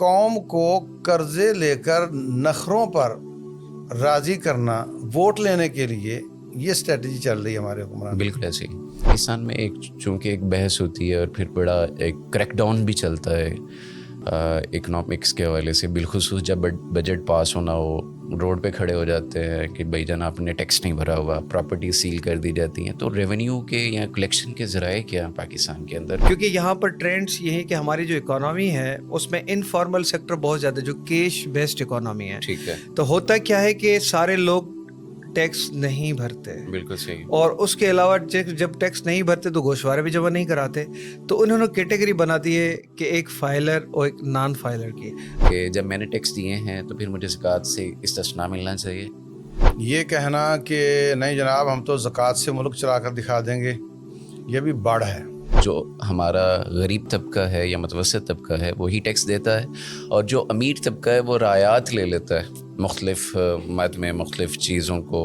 قوم کو قرضے لے کر نخروں پر راضی کرنا ووٹ لینے کے لیے، یہ اسٹریٹجی چل رہی ہے ہمارے حکمران. بالکل ایسے ہی پاکستان میں چونکہ ایک بحث ہوتی ہے اور پھر بڑا ایک کریک ڈاؤن بھی چلتا ہے اکنامکس کے حوالے سے، بالخصوص جب بجٹ پاس ہونا ہو روڈ پہ کھڑے ہو جاتے ہیں کہ بھائی جان آپ نے ٹیکس نہیں بھرا ہوا، پراپرٹی سیل کر دی جاتی ہیں. تو ریونیو کے یا کلیکشن کے ذرائع کیا ہیں پاکستان کے اندر؟ کیونکہ یہاں پر ٹرینڈس یہ ہے کہ ہماری جو اکانومی ہے اس میں انفارمل سیکٹر بہت زیادہ، جو کیش بیسڈ اکانومی ہے. ٹھیک ہے، تو ہوتا کیا ہے کہ سارے لوگ ٹیکس نہیں بھرتے، بالکل صحیح. اور اس کے علاوہ جب ٹیکس نہیں بھرتے تو گوشوارے بھی جمع نہیں کراتے. تو انہوں نے کیٹیگری بنا دی ہے کہ ایک فائلر اور ایک نان فائلر کی. کہ جب میں نے ٹیکس دیے ہیں تو پھر مجھے زکوٰۃ سے استثناء ملنا چاہیے. یہ کہنا کہ نہیں جناب ہم تو زکوٰۃ سے ملک چلا کر دکھا دیں گے، یہ بھی بڑھ ہے. جو ہمارا غریب طبقہ ہے یا متوسط طبقہ ہے وہی ٹیکس دیتا ہے، اور جو امیر طبقہ ہے وہ رعایات لے لیتا ہے مختلف مد میں مختلف چیزوں کو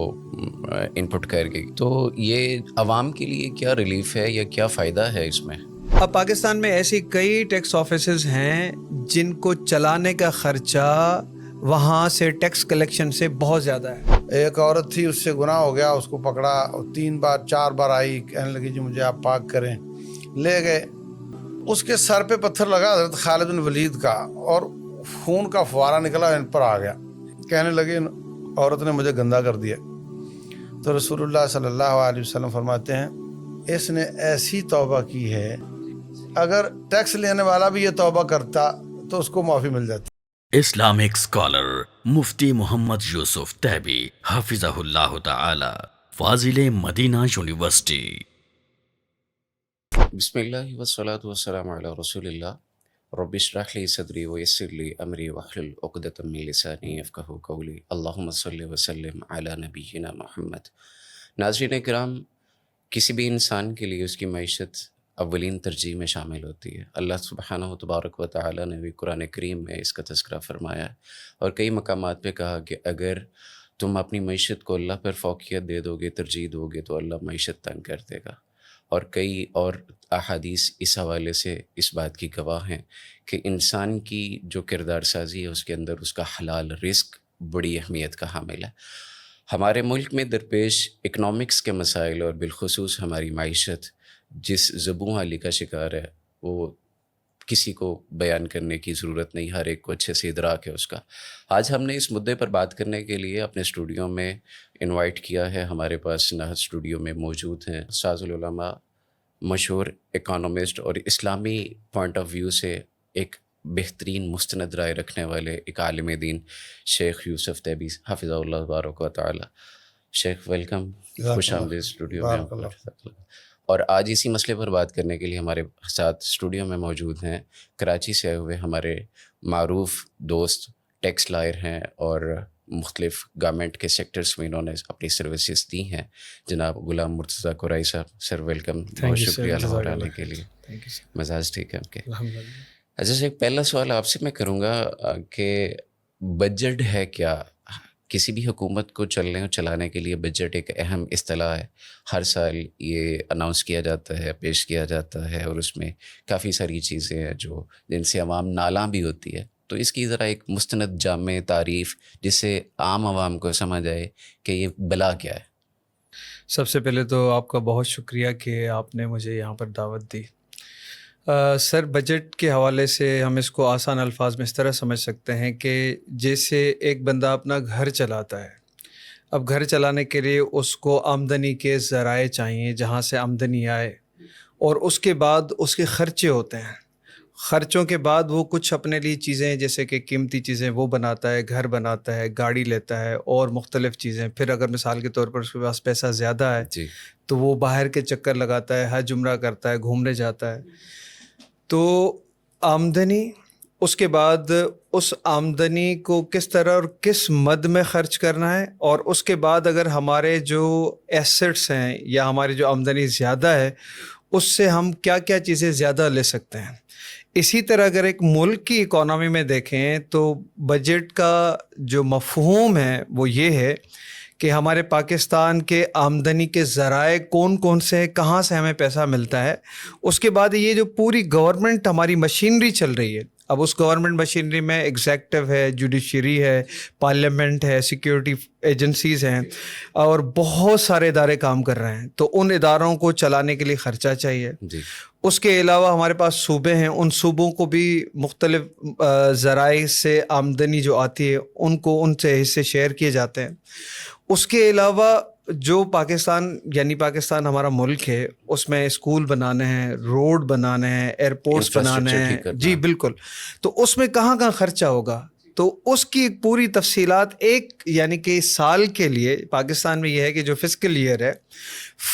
انپٹ کر کے. تو یہ عوام کے لیے کیا ریلیف ہے یا کیا فائدہ ہے اس میں؟ اب پاکستان میں ایسی کئی ٹیکس آفیسز ہیں جن کو چلانے کا خرچہ وہاں سے ٹیکس کلیکشن سے بہت زیادہ ہے. ایک عورت تھی، اس سے گناہ ہو گیا، اس کو پکڑا، 3 بار 4 بار آئی، کہنے لگی جی مجھے آپ پاک کریں. لے گئے، اس کے سر پہ پتھر لگا حضرت خالد بن ولید کا، اور خون کا فوارہ نکلا ان پر آ گیا. کہنے لگے عورت نے مجھے گندا کر دیا. تو رسول اللہ صلی اللہ علیہ وسلم فرماتے ہیں اس نے ایسی توبہ کی ہے، اگر ٹیکس لینے والا بھی یہ توبہ کرتا تو اس کو معافی مل جاتی. اسلامک اسکالر مفتی محمد یوسف تیبی حفظہ اللہ تعالی، فاضل مدینہ یونیورسٹی. بسم اللہ والصلاة والسلام علی رسول اللہ. رب اشرح لی صدری ویسر لی امری واحلل عقدۃ من لسانی یفقہوا قولی. اللہم صلی وسلم علی نبینا محمد. ناظرین کرام، کسی بھی انسان کے لیے اس کی معیشت اولین ترجیح میں شامل ہوتی ہے. اللہ سبحانہ و تبارک و تعالیٰ نے بھی قرآن کریم میں اس کا تذکرہ فرمایا ہے، اور کئی مقامات پہ کہا کہ اگر تم اپنی معیشت کو اللہ پر فوقیت دے دو گے، ترجیح دو گے، تو اللہ معیشت تنگ کر دے گا. اور کئی اور احادیث اس حوالے سے اس بات کی گواہ ہیں کہ انسان کی جو کردار سازی ہے اس کے اندر اس کا حلال رزق بڑی اہمیت کا حامل ہے. ہمارے ملک میں درپیش اکنامکس کے مسائل اور بالخصوص ہماری معیشت جس زبوں حالی کا شکار ہے، وہ کسی کو بیان کرنے کی ضرورت نہیں، ہر ایک کو اچھے سے ادراک ہے اس کا. آج ہم نے اس مدعے پر بات کرنے کے لیے اپنے اسٹوڈیو میں انوائٹ کیا ہے. ہمارے پاس نہت اسٹوڈیو میں موجود ہیں استاذ العلماء، مشہور اکانومسٹ اور اسلامی پوائنٹ آف ویو سے ایک بہترین مستند رائے رکھنے والے ایک عالم دین شیخ یوسف تیبی حفظہ اللہ تبارک و تعالی. شیخ ویلکم، خوش آمدید اسٹوڈیو میں. اور آج اسی مسئلے پر بات کرنے کے لیے ہمارے ساتھ اسٹوڈیو میں موجود ہیں کراچی سے آئے ہوئے ہمارے معروف دوست، ٹیکس لائر ہیں اور مختلف گورنمنٹ کے سیکٹرز میں انہوں نے اپنی سروسز دی ہیں، جناب غلام مرتضیٰ قرائی صاحب. سر ویلکم، بہت شکریہ لاہور آنے کے لیے. مزاج ٹھیک ہے آپ کے؟ اچھا سر، پہلا سوال آپ سے میں کروں گا کہ بجٹ ہے کیا؟ کسی بھی حکومت کو چلنے اور چلانے کے لیے بجٹ ایک اہم اصطلاح ہے. ہر سال یہ اناؤنس کیا جاتا ہے، پیش کیا جاتا ہے، اور اس میں کافی ساری چیزیں ہیں جو جن سے عوام نالاں بھی ہوتی ہے. تو اس کی ذرا ایک مستند جامع تعریف جس سے عام عوام کو سمجھ آئے کہ یہ بلا کیا ہے. سب سے پہلے تو آپ کا بہت شکریہ کہ آپ نے مجھے یہاں پر دعوت دی. سر، بجٹ کے حوالے سے ہم اس کو آسان الفاظ میں اس طرح سمجھ سکتے ہیں کہ جیسے ایک بندہ اپنا گھر چلاتا ہے. اب گھر چلانے کے لیے اس کو آمدنی کے ذرائع چاہیے جہاں سے آمدنی آئے، اور اس کے بعد اس کے خرچے ہوتے ہیں. خرچوں کے بعد وہ کچھ اپنے لیے چیزیں جیسے کہ قیمتی چیزیں وہ بناتا ہے، گھر بناتا ہے، گاڑی لیتا ہے اور مختلف چیزیں. پھر اگر مثال کے طور پر اس کے پاس پیسہ زیادہ ہے جی، تو وہ باہر کے چکر لگاتا ہے، حج عمرہ کرتا ہے، گھومنے جاتا ہے. تو آمدنی، اس کے بعد اس آمدنی کو کس طرح اور کس مد میں خرچ کرنا ہے، اور اس کے بعد اگر ہمارے جو ایسٹس ہیں یا ہماری جو آمدنی زیادہ ہے اس سے ہم کیا کیا چیزیں زیادہ لے سکتے ہیں. اسی طرح اگر ایک ملک کی اکانومی میں دیکھیں تو بجٹ کا جو مفہوم ہے وہ یہ ہے کہ ہمارے پاکستان کے آمدنی کے ذرائع کون کون سے ہیں، کہاں سے ہمیں پیسہ ملتا ہے. اس کے بعد یہ جو پوری گورنمنٹ ہماری مشینری چل رہی ہے، اب اس گورنمنٹ مشینری میں ایگزیکٹو ہے, جوڈیشری ہے, پارلیمنٹ ہے, سیکیورٹی ایجنسیز ہیں, اور بہت سارے ادارے کام کر رہے ہیں. تو ان اداروں کو چلانے کے لیے خرچہ چاہیے. جی. اس کے علاوہ ہمارے پاس صوبے ہیں, ان صوبوں کو بھی مختلف ذرائع سے آمدنی جو آتی ہے ان کو ان سے حصے شیئر کیے جاتے ہیں. اس کے علاوہ جو پاکستان یعنی پاکستان ہمارا ملک ہے, اس میں اسکول بنانے ہیں, روڈ بنانے ہیں, ایئرپورٹس بنانے ہیں. جی بالکل. تو اس میں کہاں کہاں خرچہ ہوگا, تو اس کی پوری تفصیلات ایک یعنی کہ سال کے لیے پاکستان میں یہ ہے کہ جو فسکل ایئر ہے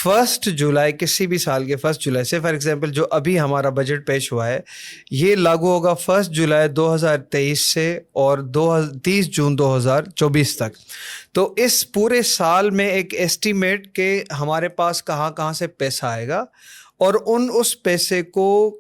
1 جولائی کسی بھی سال کے 1 جولائی سے, فار ایگزامپل جو ابھی ہمارا بجٹ پیش ہوا ہے یہ لاگو ہوگا 1 جولائی 2023 سے اور 30 جون 2024 تک. تو اس پورے سال میں ایک ایسٹیمیٹ کہ ہمارے پاس کہاں کہاں سے پیسہ آئے گا اور اس پیسے کو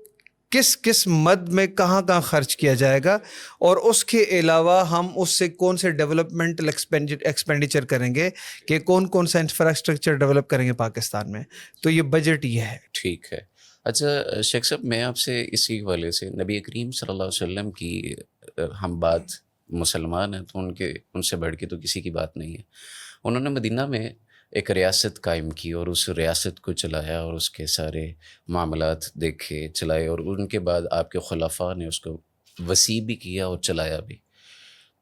کس مد میں کہاں خرچ کیا جائے گا, اور اس کے علاوہ ہم اس سے کون سے ڈیولپمنٹل ایکسپینڈیچر کریں گے کہ کون سا انفراسٹرکچر ڈیولپ کریں گے پاکستان میں. تو یہ بجٹ یہ ہے. ٹھیک ہے. اچھا شیخ صاحب, میں آپ سے اسی حوالے سے نبی کریم صلی اللہ علیہ وسلم کی ہم بات مسلمان ہیں تو ان سے بڑھ کے تو کسی کی بات نہیں ہے. انہوں نے مدینہ میں ایک ریاست قائم کی اور اس ریاست کو چلایا اور اس کے سارے معاملات دیکھے چلائے, اور ان کے بعد آپ کے خلفاء نے اس کو وسیع بھی کیا اور چلایا بھی.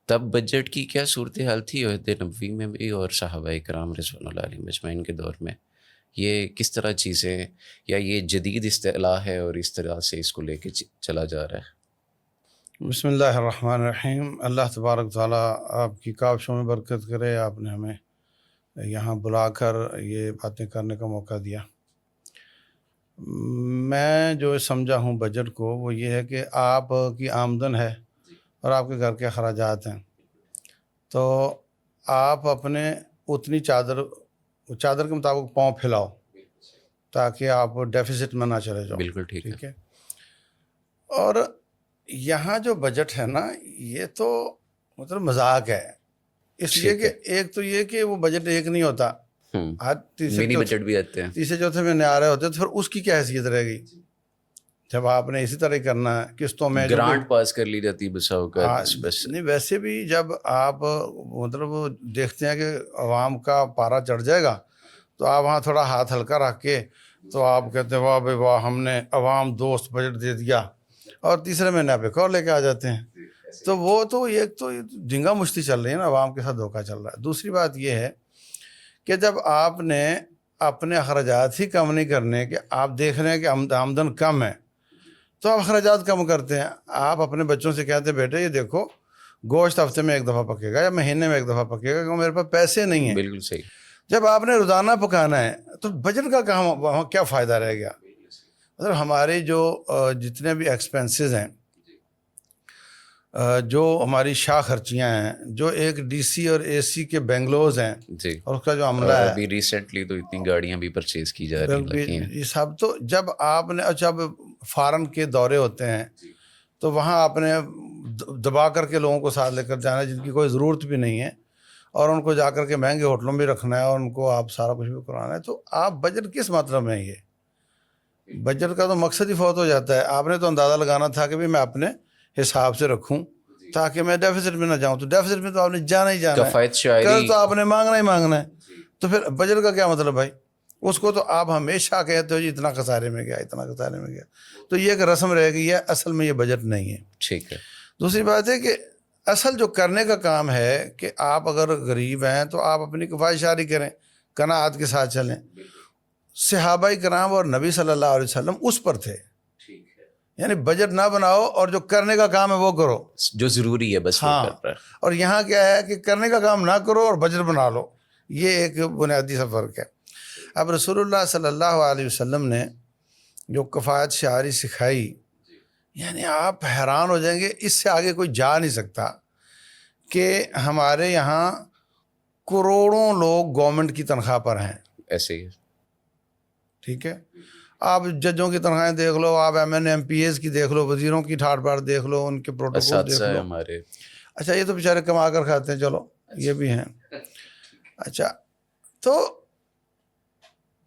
تب بجٹ کی کیا صورتحال تھی عہد نبوی میں بھی اور صحابہ کرام رضوان اللہ علیہم اجمعین کے دور میں؟ یہ کس طرح چیزیں, یا یہ جدید اصطلاح ہے اور اس طرح سے اس کو لے کے چلا جا رہا ہے؟ بسم اللہ الرحمن الرحیم. اللہ تبارک تعالیٰ آپ کی کاوشوں میں برکت کرے. آپ نے ہمیں یہاں بلا کر یہ باتیں کرنے کا موقع دیا. میں جو سمجھا ہوں بجٹ کو وہ یہ ہے کہ آپ کی آمدن ہے اور آپ کے گھر کے اخراجات ہیں, تو آپ اپنے اتنی چادر کے مطابق پاؤں پھیلاؤ تاکہ آپ ڈیفیسٹ میں نہ چلے جاؤ. بالکل ٹھیک ہے. اور یہاں جو بجٹ ہے نا یہ تو مطلب مذاق ہے, اس لیے کہ ایک تو یہ کہ وہ بجٹ ایک نہیں ہوتا, منی بجٹ بھی آتے ہیں, تیسرے چوتھے مہینے آ رہے ہوتے, تو پھر اس کی کیا حیثیت رہ گئی جب آپ نے اسی طرح کرنا ہے قسطوں میں گرانٹ پاس کر لی جاتی بساؤ کا. نہیں ویسے بھی جب آپ مطلب دیکھتے ہیں کہ عوام کا پارا چڑھ جائے گا تو آپ وہاں تھوڑا ہاتھ ہلکا رکھ کے تو آپ کہتے ہیں واہ بھائی واہ ہم نے عوام دوست بجٹ دے دیا, اور تیسرے مہینے آپ ایک اور لے کے آ جاتے ہیں. تو وہ تو ایک تو ڈھنگا مشتی چل رہی ہے نا, عوام کے ساتھ دھوکہ چل رہا ہے. دوسری بات یہ ہے کہ جب آپ نے اپنے اخراجات ہی کم نہیں کرنے, کہ آپ دیکھ رہے ہیں کہ آمدن کم ہے تو آپ اخراجات کم کرتے ہیں. آپ اپنے بچوں سے کہتے ہیں بیٹے یہ دیکھو گوشت ہفتے میں 1 دفعہ پکے گا یا مہینے میں 1 دفعہ پکے گا, کیونکہ میرے پاس پیسے نہیں ہیں. بالکل صحیح. جب آپ نے روزانہ پکانا ہے تو بجٹ کا وہاں کیا فائدہ رہ گیا؟ مطلب ہمارے جو جتنے بھی ایکسپنسز ہیں, جو ہماری شاہ خرچیاں ہیں, جو ایک ڈی سی اور اے سی کے بینگلوز ہیں جی, اور اس کا جو عملہ ہے, ابھی ریسنٹلی تو اتنی گاڑیاں بھی پرچیز کی جا رہی ہیں یہ سب, تو جب آپ نے جب فارن کے دورے ہوتے ہیں تو وہاں آپ نے دبا کر کے لوگوں کو ساتھ لے کر جانا ہے جن کی کوئی ضرورت بھی نہیں ہے, اور ان کو جا کر کے مہنگے ہوٹلوں میں رکھنا ہے اور ان کو آپ سارا کچھ بھی کرانا ہے. تو آپ بجٹ کس مطلب میں, یہ بجٹ کا تو مقصد ہی فوت ہو جاتا ہے. آپ نے تو اندازہ لگانا تھا کہ میں اپنے حساب سے رکھوں تاکہ میں ڈیفیسٹ میں نہ جاؤں, تو ڈیفیسٹ میں تو آپ نے جانا ہی جانا ہے, قرض تو آپ نے مانگنا ہی مانگنا ہے. تو پھر بجٹ کا کیا مطلب بھائی؟ اس کو تو آپ ہمیشہ کہتے ہو جی اتنا خسارے میں گیا, اتنا خسارے میں گیا. تو یہ ایک رسم رہ گئی ہے, اصل میں یہ بجٹ نہیں ہے. ٹھیک ہے. دوسری بات ہے کہ اصل جو کرنے کا کام ہے کہ آپ اگر غریب ہیں تو آپ اپنی کفایت شاری کریں, قناعت کے ساتھ چلیں. صحابہ کرام اور نبی صلی اللہ علیہ وسلم اس پر تھے, یعنی بجٹ نہ بناؤ اور جو کرنے کا کام ہے وہ کرو, جو ضروری ہے بس. ہاں, اور یہاں کیا ہے کہ کرنے کا کام نہ کرو اور بجٹ بنا لو. یہ ایک بنیادی سا فرق ہے. اب رسول اللہ صلی اللہ علیہ وسلم نے جو کفایت شعاری سکھائی, یعنی آپ حیران ہو جائیں گے, اس سے آگے کوئی جا نہیں سکتا کہ ہمارے یہاں کروڑوں لوگ گورنمنٹ کی تنخواہ پر ہیں. ایسے ہی ٹھیک ہے, آپ ججوں کی تنخواہیں دیکھ لو, آپ ایم پی ایز کی دیکھ لو, وزیروں کی ٹھاٹ باٹ دیکھ لو, ان کے پروٹوکول دیکھ لو ہمارے. اچھا یہ تو بیچارے کما کر کھاتے ہیں, چلو یہ بھی ہیں. اچھا تو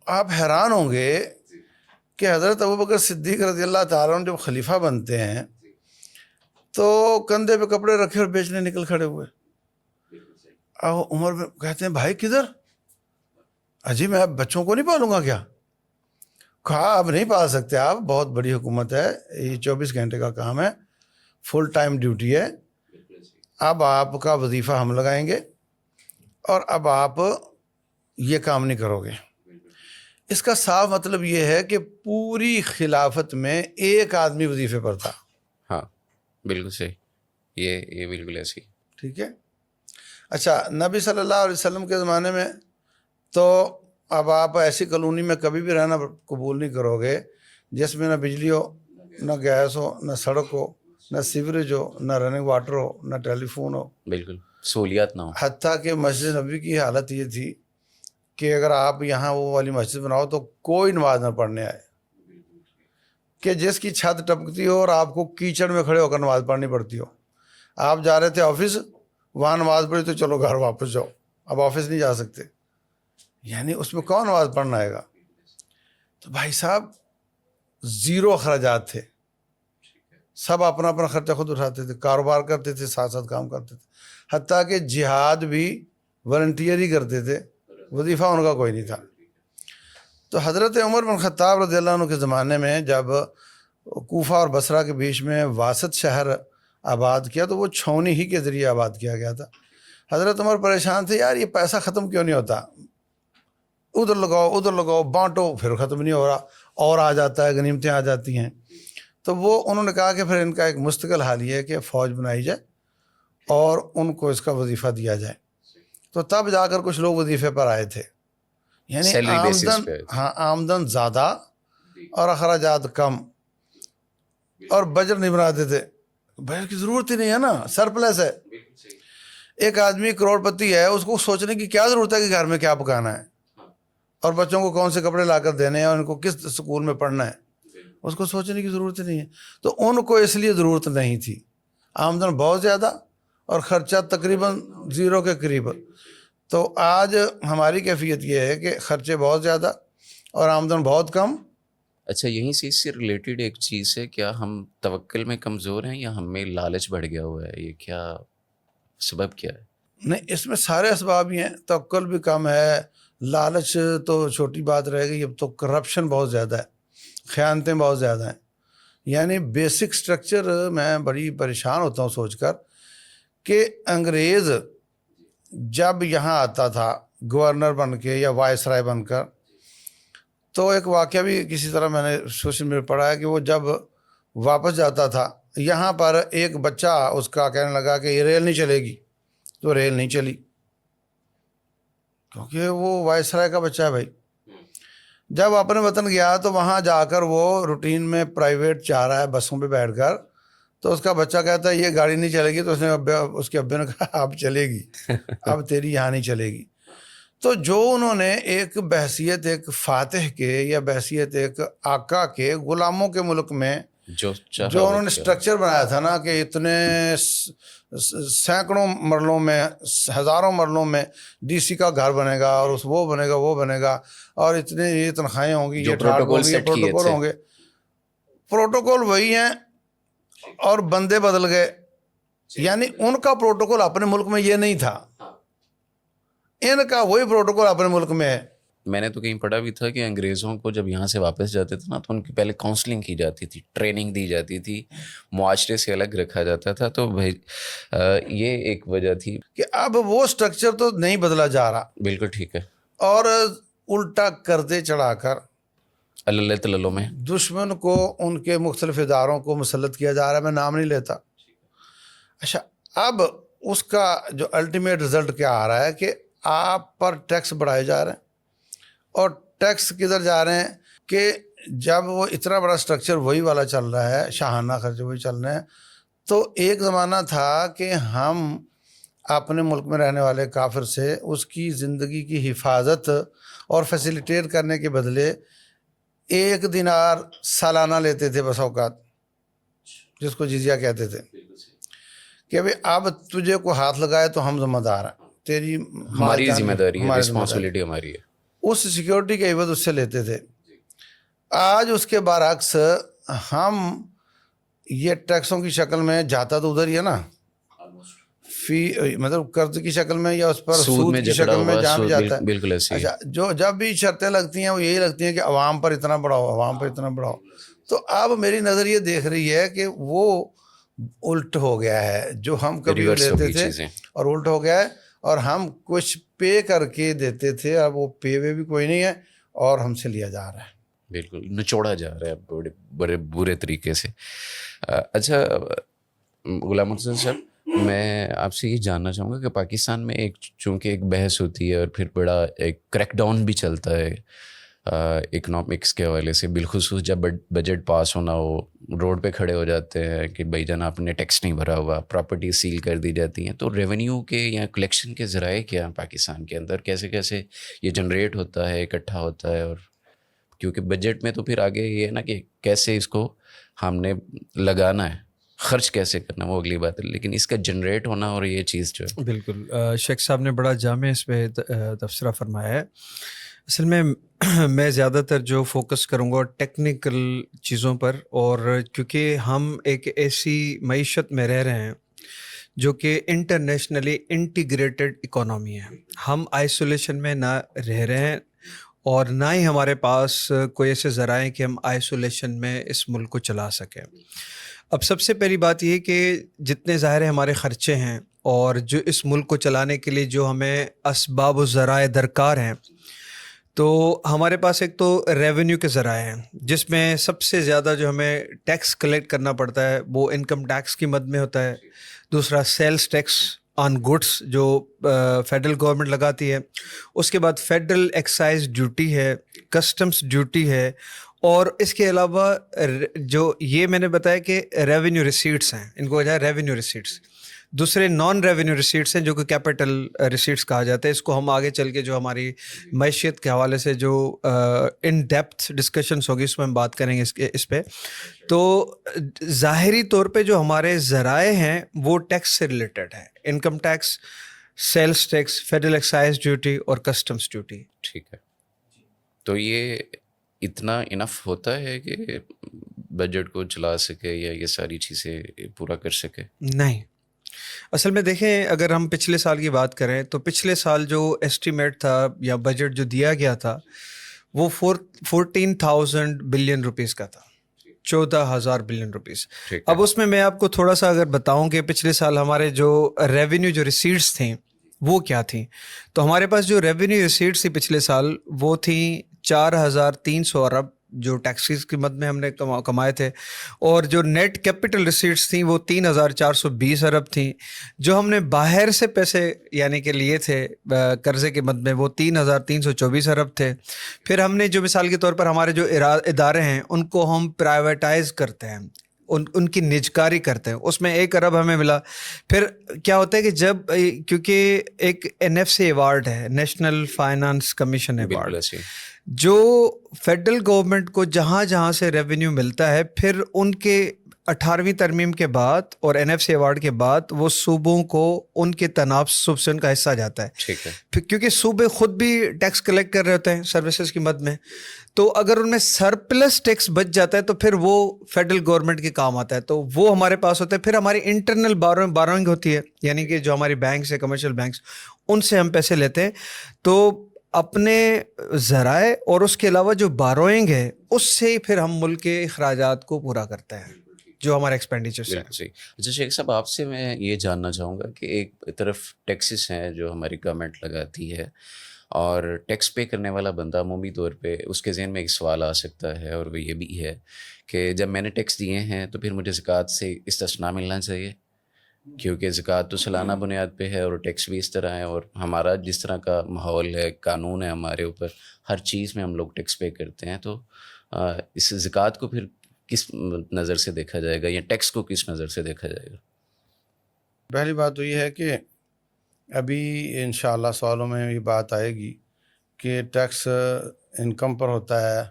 آپ حیران ہوں گے کہ حضرت ابوبکر صدیق رضی اللہ تعالیٰ عنہ جب خلیفہ بنتے ہیں تو کندھے پہ کپڑے رکھے اور بیچنے نکل کھڑے ہوئے. اب عمر میں کہتے ہیں بھائی کدھر؟ اجی میں بچوں کو نہیں پالوں گا کیا؟ کہا اب نہیں پال سکتے آپ، بہت بڑی حکومت ہے، یہ 24 گھنٹے کا کام ہے، فل ٹائم ڈیوٹی ہے، اب آپ کا وظیفہ ہم لگائیں گے اور اب آپ یہ کام نہیں کرو گے. اس کا صاف مطلب یہ ہے کہ پوری خلافت میں ایک آدمی وظیفے پر تھا. ہاں بالکل صحیح، یہ بالکل ایسی. ٹھیک ہے. اچھا نبی صلی اللہ علیہ وسلم کے زمانے میں تو اب آپ ایسی کالونی میں کبھی بھی رہنا قبول نہیں کرو گے جس میں نہ بجلی ہو، نہ گیس ہو، نہ سڑک ہو، نہ سیوریج ہو، نہ رننگ واٹر ہو، نہ ٹیلی فون ہو. بالکل سہولیات نہ ہو. حتیٰ کہ مسجد نبی کی حالت یہ تھی کہ اگر آپ یہاں وہ والی مسجد بناؤ تو کوئی نماز نہ پڑھنے آئے، کہ جس کی چھت ٹپکتی ہو اور آپ کو کیچڑ میں کھڑے ہو کر نماز پڑھنی پڑتی ہو. آپ جا رہے تھے آفس، وہاں نماز پڑھی تو چلو گھر واپس جاؤ، اب آفس نہیں جا سکتے. یعنی اس میں کون نماز پڑھنا آئے گا؟ تو بھائی صاحب زیرو اخراجات تھے، سب اپنا اپنا خرچہ خود اٹھاتے تھے، کاروبار کرتے تھے، ساتھ ساتھ کام کرتے تھے، حتیٰ کہ جہاد بھی والنٹیئر ہی کرتے تھے، وظیفہ ان کا کوئی نہیں تھا. تو حضرت عمر بن خطاب رضی اللہ عنہ کے زمانے میں جب کوفہ اور بصرہ کے بیچ میں واسط شہر آباد کیا تو وہ چھاؤنی ہی کے ذریعے آباد کیا گیا تھا. حضرت عمر پریشان تھے، یار یہ پیسہ ختم کیوں نہیں ہوتا، ادھر لگاؤ بانٹو، پھر ختم نہیں ہو رہا، اور آ جاتا ہے، غنیمتیں آ جاتی ہیں. تو وہ انہوں نے کہا کہ پھر ان کا ایک مستقل حال یہ ہے کہ فوج بنائی جائے اور ان کو اس کا وظیفہ دیا جائے. تو تب جا کر کچھ لوگ وظیفے پر آئے تھے. یعنی Salary basis آمدن، پہ. ہاں آمدن زیادہ اور اخراجات کم، اور بجٹ نہیں بناتے تھے. بجٹ کی ضرورت ہی نہیں ہے نا، سرپلس ہے. ایک آدمی کروڑ پتی ہے، اس کو سوچنے کی کیا ضرورت ہے کہ گھر میں کیا پکانا ہے اور بچوں کو کون سے کپڑے لا کر دینے ہیں اور ان کو کس سکول میں پڑھنا ہے، اس کو سوچنے کی ضرورت نہیں ہے. تو ان کو اس لیے ضرورت نہیں تھی. آمدن بہت زیادہ اور خرچہ تقریباً زیرو کے قریب. تو آج ہماری کیفیت یہ ہے کہ خرچے بہت زیادہ اور آمدن بہت کم. اچھا یہیں سے اس سے ریلیٹڈ ایک چیز ہے، کیا ہم توکل میں کمزور ہیں یا ہم میں لالچ بڑھ گیا ہوا ہے؟ یہ کیا سبب کیا ہے؟ نہیں، اس میں سارے اسباب ہی ہیں. توکل بھی کم ہے، لالچ تو چھوٹی بات رہ گئی، اب تو کرپشن بہت زیادہ ہے، خیانتیں بہت زیادہ ہیں. یعنی بیسک سٹرکچر میں بڑی پریشان ہوتا ہوں سوچ کر کہ انگریز جب یہاں آتا تھا گورنر بن کے یا وائس رائے بن کر، تو ایک واقعہ بھی کسی طرح میں نے سوشل میڈیا پڑھا ہے کہ وہ جب واپس جاتا تھا یہاں پر ایک بچہ اس کا کہنے لگا کہ یہ ریل نہیں چلے گی، تو ریل نہیں چلی کیونکہ وہ وائس رائے کا بچہ ہے بھائی. جب اپنے وطن گیا تو وہاں جا کر وہ روٹین میں پرائیویٹ چاہ رہا ہے بسوں پہ بیٹھ کر، تو اس کا بچہ کہتا ہے یہ گاڑی نہیں چلے گی، تو اس کے ابے نے کہا اب چلے گی، اب تیری یہاں نہیں چلے گی. تو جو انہوں نے ایک بحثیت ایک فاتح کے یا بحثیت ایک آقا کے غلاموں کے ملک میں جو انہوں نے سٹرکچر بنایا تھا نا کہ اتنے سینکڑوں مرلوں میں، ہزاروں مرلوں میں ڈی سی کا گھر بنے گا اور وہ بنے گا اور اتنے یہ تنخواہیں ہوں گی، یہ پروٹوکول ہوں گے. پروٹوکول وہی ہیں اور بندے بدل گئے. یعنی ان کا پروٹوکول اپنے ملک میں یہ نہیں تھا، ان کا وہی پروٹوکول اپنے ملک میں ہے. میں نے تو کہیں پڑھا بھی تھا کہ انگریزوں کو جب یہاں سے واپس جاتے تھے نا تو ان کی پہلے کاؤنسلنگ کی جاتی تھی، ٹریننگ دی جاتی تھی، معاشرے سے الگ رکھا جاتا تھا. تو یہ ایک وجہ تھی کہ اب وہ سٹرکچر تو نہیں بدلا جا رہا. بالکل ٹھیک ہے. اور الٹا کردے چڑھا کر اللہ تعالیٰ میں دشمن کو ان کے مختلف اداروں کو مسلط کیا جا رہا ہے. میں نام نہیں لیتا. اچھا اب اس کا جو الٹیمیٹ رزلٹ کیا آ رہا ہے کہ آپ پر ٹیکس بڑھائے جا رہے ہیں، اور ٹیکس کدھر جا رہے ہیں کہ جب وہ اتنا بڑا سٹرکچر وہی والا چل رہا ہے، شاہانہ خرچے وہی چل رہے ہیں. تو ایک زمانہ تھا کہ ہم اپنے ملک میں رہنے والے کافر سے اس کی زندگی کی حفاظت اور فیسیلیٹیٹ کرنے کے بدلے 1 دینار سالانہ لیتے تھے بس اوقات، جس کو جزیہ کہتے تھے، کہ ابھی اب تجھے کو ہاتھ لگائے تو ہم ذمہ دار ہیں، تیری ہماری ذمہ داری ہے، رسپانسبلٹی ہماری ہے. اس سیکیورٹی کے عوض اس سے لیتے تھے. آج اس کے برعکس ہم یہ ٹیکسوں کی شکل میں جاتا تو ادھر ہی ہے نا, فی مطلب قرض کی شکل میں یا اس پر سود کی شکل میں جہاں بھی جاتا ہے. بالکل ایسے. اچھا, جو جب بھی شرطیں لگتی ہیں وہ یہی لگتی ہیں کہ عوام پر اتنا بڑھاؤ, عوام پر اتنا بڑھاؤ. تو اب میری نظر یہ دیکھ رہی ہے کہ وہ الٹ ہو گیا ہے, جو ہم کبھی لیتے تھے اور الٹ ہو گیا ہے, اور ہم کچھ پے کر کے دیتے تھے, اب وہ پے وے بھی کوئی نہیں ہے اور ہم سے لیا جا رہا ہے. بالکل نچوڑا جا رہا ہے بڑے بڑے برے طریقے سے. اچھا غلام حسین صاحب, میں آپ سے یہ جاننا چاہوں گا کہ پاکستان میں چونکہ ایک بحث ہوتی ہے اور پھر بڑا ایک کریک ڈاؤن بھی چلتا ہے اکنامکس کے حوالے سے, بالخصوص جب بجٹ پاس ہونا ہو, روڈ پہ کھڑے ہو جاتے ہیں کہ بھائی جان آپ نے ٹیکس نہیں بھرا ہوا, پراپرٹی سیل کر دی جاتی ہیں. تو ریونیو کے یا کلیکشن کے ذرائع کیا ہیں پاکستان کے اندر, کیسے کیسے یہ جنریٹ ہوتا ہے, اکٹھا ہوتا ہے؟ اور کیونکہ بجٹ میں تو پھر آگے یہ ہے نا کہ کیسے اس کو ہم نے لگانا ہے, خرچ کیسے کرنا وہ اگلی بات ہے, لیکن اس کا جنریٹ ہونا اور یہ چیز جو ہے. بالکل شیخ صاحب نے بڑا جامع اس پہ تبصرہ فرمایا ہے. اصل میں میں زیادہ تر جو فوکس کروں گا ٹیکنیکل چیزوں پر, اور کیونکہ ہم ایک ایسی معیشت میں رہ رہے ہیں جو کہ انٹرنیشنلی انٹیگریٹڈ اکانومی ہے. ہم آئسولیشن میں نہ رہ رہے ہیں اور نہ ہی ہمارے پاس کوئی ایسے ذرائع کہ ہم آئسولیشن میں اس ملک کو چلا سکیں. اب سب سے پہلی بات یہ کہ جتنے ظاہر ہمارے خرچے ہیں اور جو اس ملک کو چلانے کے لیے جو ہمیں اسباب و ذرائع درکار ہیں, تو ہمارے پاس ایک تو ریونیو کے ذرائع ہیں, جس میں سب سے زیادہ جو ہمیں ٹیکس کلیکٹ کرنا پڑتا ہے وہ انکم ٹیکس کی مد میں ہوتا ہے. دوسرا سیلز ٹیکس آن گڈس جو فیڈرل گورنمنٹ لگاتی ہے. اس کے بعد فیڈرل ایکسائز ڈیوٹی ہے, کسٹمز ڈیوٹی ہے, اور اس کے علاوہ جو یہ میں نے بتایا کہ ریونیو ریسیٹس ہیں, ان کو وجہ ریونیو ریسیٹس. دوسرے نان ریونیو ریسیٹس ہیں جو کہ کیپٹل ریسیٹس کہا جاتا ہے. اس کو ہم آگے چل کے جو ہماری معیشت کے حوالے سے جو ان ڈیپتھ ڈسکشنس ہوگی اس میں ہم بات کریں گے اس پہ. تو ظاہری طور پہ جو ہمارے ذرائع ہیں وہ ٹیکس سے ریلیٹڈ ہیں, income tax, sales tax, federal excise duty اور کسٹمز ڈیوٹی. ٹھیک ہے, تو یہ اتنا انف ہوتا ہے کہ بجٹ کو چلا سکے یا یہ ساری چیزیں پورا کر سکے؟ نہیں. اصل میں دیکھیں, اگر ہم پچھلے سال کی بات کریں تو پچھلے سال جو ایسٹیمیٹ تھا یا بجٹ جو دیا گیا تھا وہ 14,000 بلین روپیز کا تھا, 14,000 بلین روپیز. اب اس میں آپ کو تھوڑا سا اگر بتاؤں کہ پچھلے سال ہمارے جو ریونیو جو ریسیٹس تھیں وہ کیا تھیں, تو ہمارے پاس جو ریونیو ریسیٹس تھی پچھلے سال وہ تھیں 4,300 ارب جو ٹیکسیز کی مد میں ہم نے کمائے تھے, اور جو نیٹ کیپٹل ریسیٹس تھیں وہ 3,420 ارب تھیں. جو ہم نے باہر سے پیسے یعنی کہ لیے تھے قرضے کے مد میں وہ 3,324 ارب تھے. پھر ہم نے جو مثال کے طور پر ہمارے جو ادارے ہیں ان کو ہم پرائیویٹائز کرتے ہیں, ان کی نجکاری کرتے ہیں, اس میں 1 ارب ہمیں ملا. پھر کیا ہوتا ہے کہ جب کیونکہ ایک NFC ایوارڈ ہے, نیشنل فائنانس کمیشن ایوارڈ, جو فیڈرل گورنمنٹ کو جہاں جہاں سے ریونیو ملتا ہے پھر ان کے 18ویں ترمیم کے بعد اور NFC ایوارڈ کے بعد وہ صوبوں کو ان کے تناسب سے ان کا حصہ جاتا ہے. ٹھیک ہے, کیونکہ صوبے خود بھی ٹیکس کلیکٹ کر رہے ہوتے ہیں سروسز کی مد میں, تو اگر ان میں سرپلس ٹیکس بچ جاتا ہے تو پھر وہ فیڈرل گورنمنٹ کے کام آتا ہے, تو وہ ہمارے پاس ہوتا ہے. پھر ہماری انٹرنل بارونگ ہوتی ہے, یعنی کہ جو ہماری بینکس ہے, کمرشل بینکس, ان سے ہم پیسے لیتے ہیں. تو اپنے ذرائع اور اس کے علاوہ جو بارونگ ہے اس سے ہی پھر ہم ملک کے اخراجات کو پورا کرتے ہیں جو ہمارے ایکسپینڈیچرس ہیں. اچھا شیخ صاحب, آپ سے میں یہ جاننا چاہوں گا کہ ایک طرف ٹیکسز ہیں جو ہماری گورنمنٹ لگاتی ہے, اور ٹیکس پے کرنے والا بندہ عمومی طور پہ اس کے ذہن میں ایک سوال آ سکتا ہے, اور وہ یہ بھی ہے کہ جب میں نے ٹیکس دیے ہیں تو پھر مجھے زکوٰۃ سے استثناء ملنا چاہیے, کیونکہ زکوٰۃ تو سالانہ بنیاد پہ ہے اور ٹیکس بھی اس طرح ہے, اور ہمارا جس طرح کا ماحول ہے, قانون ہے ہمارے اوپر, ہر چیز میں ہم لوگ ٹیکس پے کرتے ہیں. تو اس زکوٰۃ کو پھر کس نظر سے دیکھا جائے گا, یا ٹیکس کو کس نظر سے دیکھا جائے گا؟ پہلی بات تو یہ ہے کہ ابھی انشاءاللہ سوالوں میں یہ بات آئے گی کہ ٹیکس انکم پر ہوتا ہے,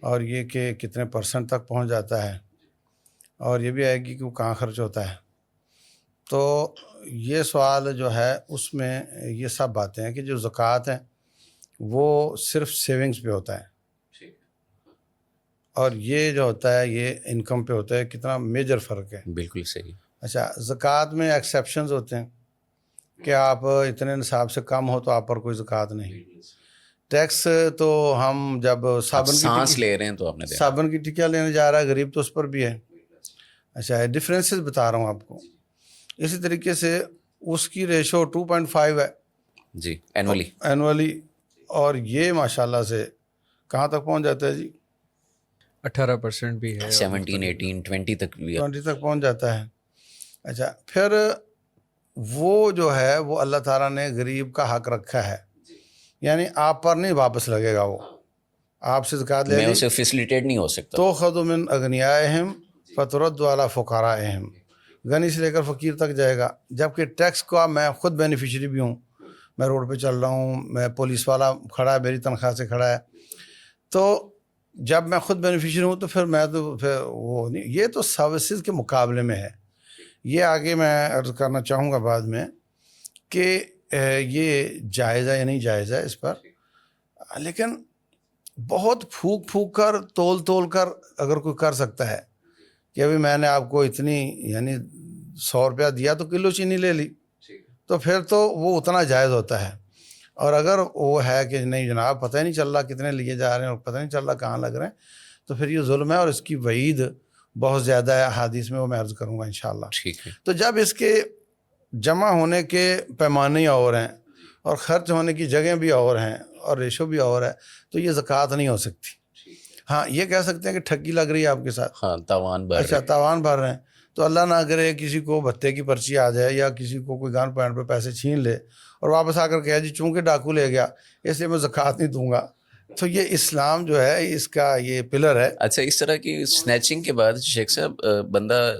اور یہ کہ کتنے % تک پہنچ جاتا ہے, اور یہ بھی آئے گی کہ وہ کہاں خرچ ہوتا ہے. تو یہ سوال جو ہے اس میں یہ سب باتیں ہیں کہ جو زکوٰۃ ہیں وہ صرف سیونگز پہ ہوتا ہے, اور یہ جو ہوتا ہے یہ انکم پہ ہوتا ہے, کتنا میجر فرق ہے. بالکل صحیح. اچھا, زکوٰۃ میں ایکسیپشنز ہوتے ہیں کہ آپ اتنے نصاب سے کم ہو تو آپ پر کوئی زکوٰۃ نہیں. ٹیکس تو ہم جب سانس لے رہے ہیں تو آپ نے صابن کی ٹکیا لینے جا رہا ہے غریب تو اس پر بھی ہے. اچھا, ڈفرینسز بتا رہا ہوں آپ کو. اسی طریقے سے اس کی ریشو 2.5 ہے جی اینولی, اور یہ ماشاءاللہ سے کہاں تک پہنچ جاتا ہے جی؟ 18% بھی ہے, 17 18 20 تک بھی 20 تک پہنچ جاتا ہے. اچھا, پھر وہ جو ہے وہ اللہ تعالیٰ نے غریب کا حق رکھا ہے, یعنی آپ پر نہیں واپس لگے گا. وہ آپ سے زکوٰۃ لے میں لی اسے فیسیلیٹیٹ نہیں ہو سکتا. تو خذ من اغنیائہم فترد علی فقرائہم, غنی سے لے کر فقیر تک جائے گا. جبکہ ٹیکس کا میں خود بینیفیشری بھی ہوں, میں روڈ پہ چل رہا ہوں, میں پولیس والا کھڑا ہے میری تنخواہ سے کھڑا ہے, تو جب میں خود بینیفیشری ہوں تو پھر میں تو پھر وہ نہیں. یہ تو سروسز کے مقابلے میں ہے. یہ آگے میں عرض کرنا چاہوں گا بعد میں کہ یہ جائز ہے یا نہیں جائز ہے اس پر, لیکن بہت پھونک پھونک کر تول کر اگر کوئی کر سکتا ہے کہ ابھی میں نے آپ کو اتنی یعنی 100 روپیہ دیا تو کلو چینی لے لی, تو پھر تو وہ اتنا جائز ہوتا ہے. اور اگر وہ ہے کہ نہیں جناب پتہ ہی نہیں چل رہا کتنے لیے جا رہے ہیں اور پتہ نہیں چل رہا کہاں لگ رہے ہیں, تو پھر یہ ظلم ہے اور اس کی وعید بہت زیادہ ہے احادیث میں, وہ میں عرض کروں گا انشاءاللہ. ٹھیک ہے. تو جب اس کے جمع ہونے کے پیمانے اور ہیں اور خرچ ہونے کی جگہیں بھی اور ہیں اور ریشو بھی اور ہے, تو یہ زکوٰۃ نہیں ہو سکتی. ہاں, یہ کہہ سکتے ہیں کہ ٹھگی لگ رہی ہے آپ کے ساتھ, ہاں تاوان بھر. اچھا, تاوان بھر رہے ہیں, تو اللہ نہ کرے کسی کو بھتے کی پرچی آ جائے یا کسی کو کوئی گن پوائنٹ پہ پیسے چھین لے اور واپس آ کر کہے جی چونکہ ڈاکو لے گیا اس لیے میں زکوٰۃ نہیں دوں گا. تو یہ اسلام جو ہے اس کا یہ پلر ہے. اچھا, اس طرح کی سنیچنگ کے بعد شیخ صاحب بندہ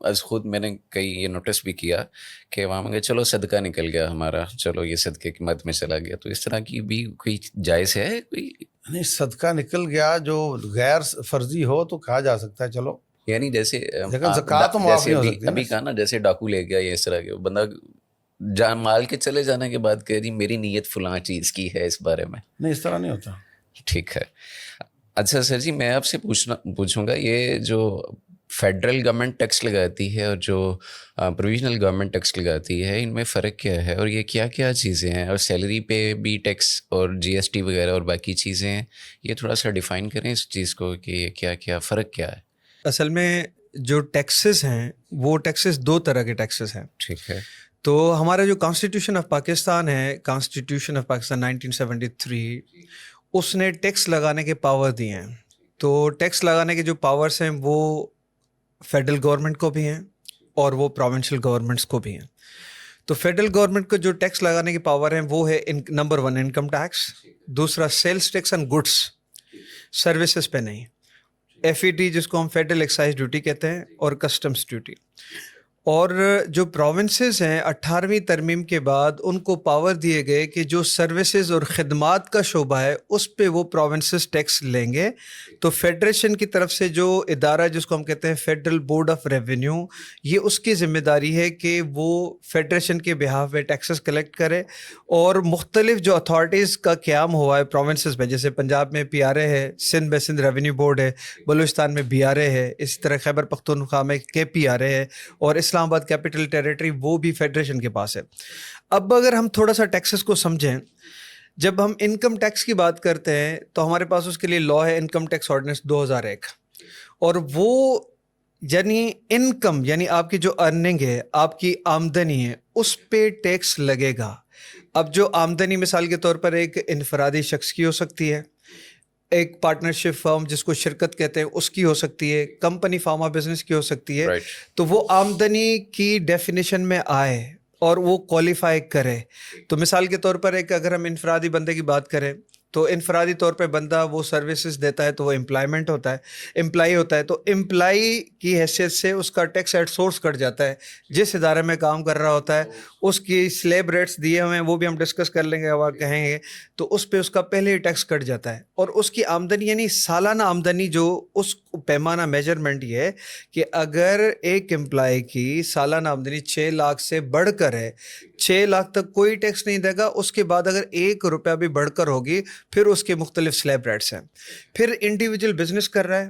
از خود میں نے کئی یہ نوٹس بھی کیا کہ وہاں میں چلو صدقہ نکل گیا ہمارا, چلو یہ صدقے کی مد میں چلا گیا, تو اس طرح کی بھی کوئی جائز ہے کوئی؟ نہیں, صدقہ نکل گیا جو غیر فرضی ہو تو کہا جا سکتا ہے چلو, یعنی جیسے لیکن زکوٰۃ تو معاف نہیں ہو سکتی. ابھی کہا نا جیسے ڈاکو لے گیا یا اس طرح کے, بندہ جان مال کے چلے جانے کے بعد کہہ دی میری نیت فلاں چیز کی ہے, اس بارے میں نہیں, اس طرح نہیں ہوتا. ٹھیک ہے. اچھا سر جی, میں آپ سے پوچھوں گا, یہ جو فیڈرل گورنمنٹ ٹیکس لگاتی ہے اور جو پروویژنل گورنمنٹ ٹیکس لگاتی ہے, ان میں فرق کیا ہے اور یہ کیا کیا چیزیں ہیں, اور سیلری پہ بھی ٹیکس اور جی ایس ٹی وغیرہ اور باقی چیزیں ہیں, یہ تھوڑا سا ڈیفائن کریں اس چیز کو کہ یہ کیا کیا فرق کیا ہے. اصل میں جو ٹیکسز ہیں وہ ٹیکسز 2 طرح کے ٹیکسز ہیں. ٹھیک ہے. تو ہمارا جو کانسٹیٹیوشن آف پاکستان ہے, کانسٹیٹیوشن آف پاکستان 1973, اس نے ٹیکس لگانے کے پاور دیے ہیں. تو ٹیکس لگانے کے جو پاورس ہیں وہ فیڈرل گورنمنٹ کو بھی ہیں اور وہ پروونشل گورنمنٹس کو بھی ہیں. تو فیڈرل گورنمنٹ کو جو ٹیکس لگانے کے پاور ہیں وہ ہے نمبر 1 انکم ٹیکس, دوسرا sales tax and goods, services پہ نہیں, ایف ای ڈی جس کو ہم فیڈرل ایکسائز ڈیوٹی کہتے ہیں, اور کسٹمز ڈیوٹی. اور جو پروونسز ہیں 18ویں ترمیم کے بعد ان کو پاور دیے گئے کہ جو سروسز اور خدمات کا شعبہ ہے اس پہ وہ پروونسز ٹیکس لیں گے. تو فیڈریشن کی طرف سے جو ادارہ جس کو ہم کہتے ہیں فیڈرل بورڈ آف ریونیو, یہ اس کی ذمہ داری ہے کہ وہ فیڈریشن کے بہاف میں ٹیکسز کلیکٹ کرے. اور مختلف جو اتھارٹیز کا قیام ہوا ہے پروونسز میں, جیسے پنجاب میں پی آر اے ہے, سندھ میں سندھ ریونیو بورڈ ہے, بلوچستان میں بی آر اے ہے, اسی طرح خیبر پختونخوا میں کے پی آر اے ہے, اور اسلام آباد کیپٹل ٹیریٹری وہ بھی فیڈریشن کے پاس ہے. اب اگر ہم تھوڑا سا ٹیکسز کو سمجھیں, جب ہم انکم ٹیکس کی بات کرتے ہیں تو ہمارے پاس اس کے لیے لا ہے انکم ٹیکس آرڈیننس 2001, اور وہ یعنی انکم یعنی آپ کی جو ارننگ ہے, آپ کی آمدنی ہے, اس پہ ٹیکس لگے گا. اب جو آمدنی مثال کے طور پر ایک انفرادی شخص کی ہو سکتی ہے, ایک پارٹنرشپ فرم جس کو شرکت کہتے ہیں اس کی ہو سکتی ہے, کمپنی فارم آف بزنس کی ہو سکتی ہے. تو وہ آمدنی کی ڈیفینیشن میں آئے اور وہ کوالیفائی کرے. تو مثال کے طور پر ایک اگر ہم انفرادی بندے کی بات کریں تو انفرادی طور پہ بندہ وہ سروسز دیتا ہے تو وہ امپلائمنٹ ہوتا ہے, امپلائی ہوتا ہے. تو امپلائی کی حیثیت سے اس کا ٹیکس ایٹ سورس کٹ جاتا ہے. جس ادارے میں کام کر رہا ہوتا ہے اس کی سلیب ریٹس دیے ہوئے ہیں, وہ بھی ہم ڈسکس کر لیں گے اور کہیں گے, تو اس پہ اس کا پہلے ہی ٹیکس کٹ جاتا ہے. اور اس کی آمدنی یعنی سالانہ آمدنی جو اس پیمانہ میجرمنٹ یہ ہے کہ اگر ایک امپلائی کی سالانہ آمدنی 6 لاکھ سے بڑھ کر ہے, 6 لاکھ تک کوئی ٹیکس نہیں دے گا. اس کے بعد اگر 1 روپیہ بھی بڑھ کر ہوگی پھر اس کے مختلف سلیب ریٹس ہیں. پھر انڈیویجول بزنس کر رہا ہے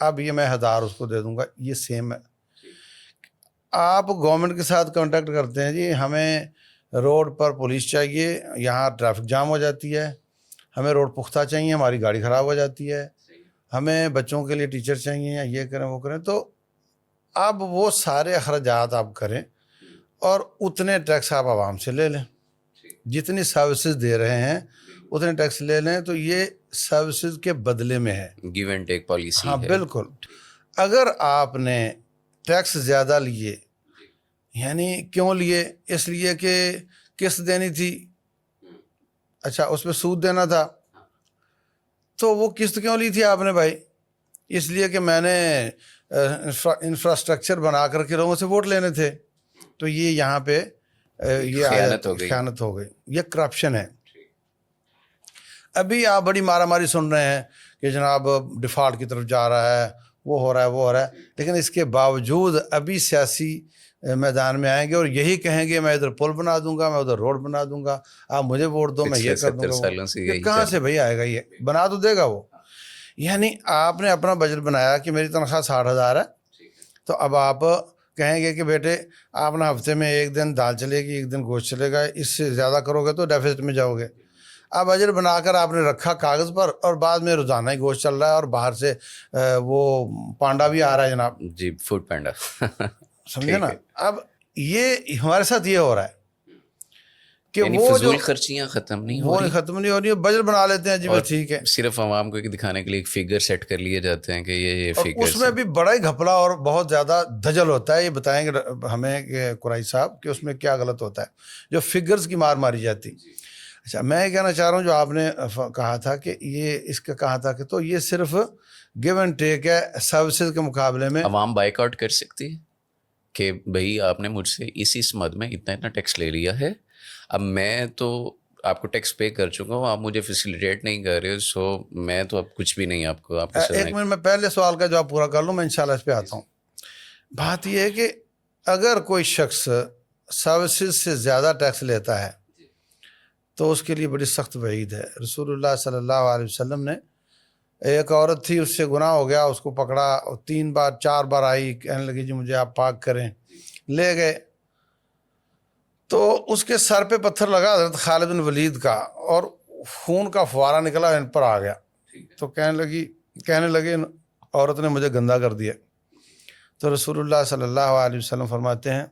اب یہ میں 1000 اس کو دے دوں گا, یہ سیم ہے. آپ گورنمنٹ کے ساتھ کانٹیکٹ کرتے ہیں, جی ہمیں روڈ پر پولیس چاہیے, یہاں ٹریفک جام ہو جاتی ہے, ہمیں روڈ پختہ چاہیے, ہماری گاڑی خراب ہو جاتی ہے, ہمیں بچوں کے لیے ٹیچر چاہیے, یہ کریں وہ کریں. تو اب وہ سارے اخراجات آپ کریں اور اتنے ٹیکس آپ عوام سے لے لیں, جتنی سروسز دے رہے ہیں اتنے ٹیکس لے لیں. تو یہ سروسز کے بدلے میں ہے, گیو اینڈ ٹیک پالیسی ہاں ہے. بالکل. اگر آپ نے ٹیکس زیادہ لیے, یعنی کیوں لیے؟ اس لیے کہ قسط دینی تھی, اچھا اس پہ سود دینا تھا, تو وہ قسط کیوں لی تھی آپ نے بھائی؟ اس لیے کہ میں نے انفراسٹرکچر بنا کر کے لوگوں سے ووٹ لینے تھے. تو یہ یہاں پہ یہ خیانت ہو گئی, یہ کرپشن ہے. ابھی آپ بڑی مارا ماری سن رہے ہیں کہ جناب ڈیفالٹ کی طرف جا رہا ہے, وہ ہو رہا ہے, وہ ہو رہا ہے, لیکن اس کے باوجود ابھی سیاسی میدان میں آئیں گے اور یہی کہیں گے میں ادھر پل بنا دوں گا, میں ادھر روڈ بنا دوں گا, آپ مجھے ووٹ دو, میں یہ کر دوں گا. یہ کہاں سے بھائی آئے گا؟ یہ بنا تو دے گا وہ. یعنی آپ نے اپنا بجٹ بنایا کہ میری تنخواہ 60,000 ہے, تو اب آپ کہیں گے کہ بیٹے آپ نا ہفتے میں ایک دن دال چلے گی, ایک دن گوشت چلے گا, اس سے زیادہ کرو گے تو ڈیفیسٹ میں جاؤ گے. اب بجٹ بنا کر آپ نے رکھا کاغذ پر, اور بعد میں روزانہ ہی گوشت چل رہا ہے, اور باہر سے وہ پانڈا بھی آ رہا ہے جناب, جی فوڈ پینڈا. سمجھے نا. اب یہ ہمارے ساتھ یہ ہو رہا ہے کہ یعنی وہ فضول خرچیاں ختم نہیں ہو وہ رہی, ختم نہیں ہو رہی ہے. بجٹ بنا لیتے ہیں جی بس ٹھیک ہے, صرف عوام کو دکھانے کے لیے ایک فگر سیٹ کر لیے جاتے ہیں کہ یہ اور فگر. اس میں بھی بڑا ہی گھپلا اور بہت زیادہ دھجل ہوتا ہے. یہ بتائیں گے ہمیں کہ قرائی صاحب کہ اس میں کیا غلط ہوتا ہے جو فگرز کی مار ماری جاتی. اچھا میں یہ کہنا چاہ رہا ہوں, جو آپ نے کہا تھا کہ یہ اس کا کہا تھا کہ تو یہ صرف گیو اینڈ ٹیک ہے سروسز کے مقابلے میں. عوام بائیک آؤٹ کر سکتی ہے کہ بھئی آپ نے مجھ سے اس مد میں اتنا ٹیکس لے لیا ہے, اب میں تو آپ کو ٹیکس پے کر چکا ہوں, آپ مجھے فیسیلیٹیٹ نہیں کر رہے, سو میں تو اب کچھ بھی نہیں آپ کو. ایک منٹ میں پہلے سوال کا جواب پورا کر لوں, میں انشاءاللہ اس پہ آتا ہوں. بات یہ ہے کہ اگر کوئی شخص سروسز سے زیادہ ٹیکس لیتا ہے تو اس کے لیے بڑی سخت وعید ہے. رسول اللہ صلی اللہ علیہ وسلم نے, ایک عورت تھی, اس سے گناہ ہو گیا, اس کو پکڑا, 3 بار 4 بار آئی, کہنے لگی جی مجھے آپ پاک کریں, لے گئے. تو اس کے سر پہ پتھر لگا حضرت خالد بن ولید کا, اور خون کا فوارہ نکلا ان پر آ گیا. تو کہنے لگے عورت نے مجھے گندا کر دیا. تو رسول اللہ صلی اللہ علیہ وسلم فرماتے ہیں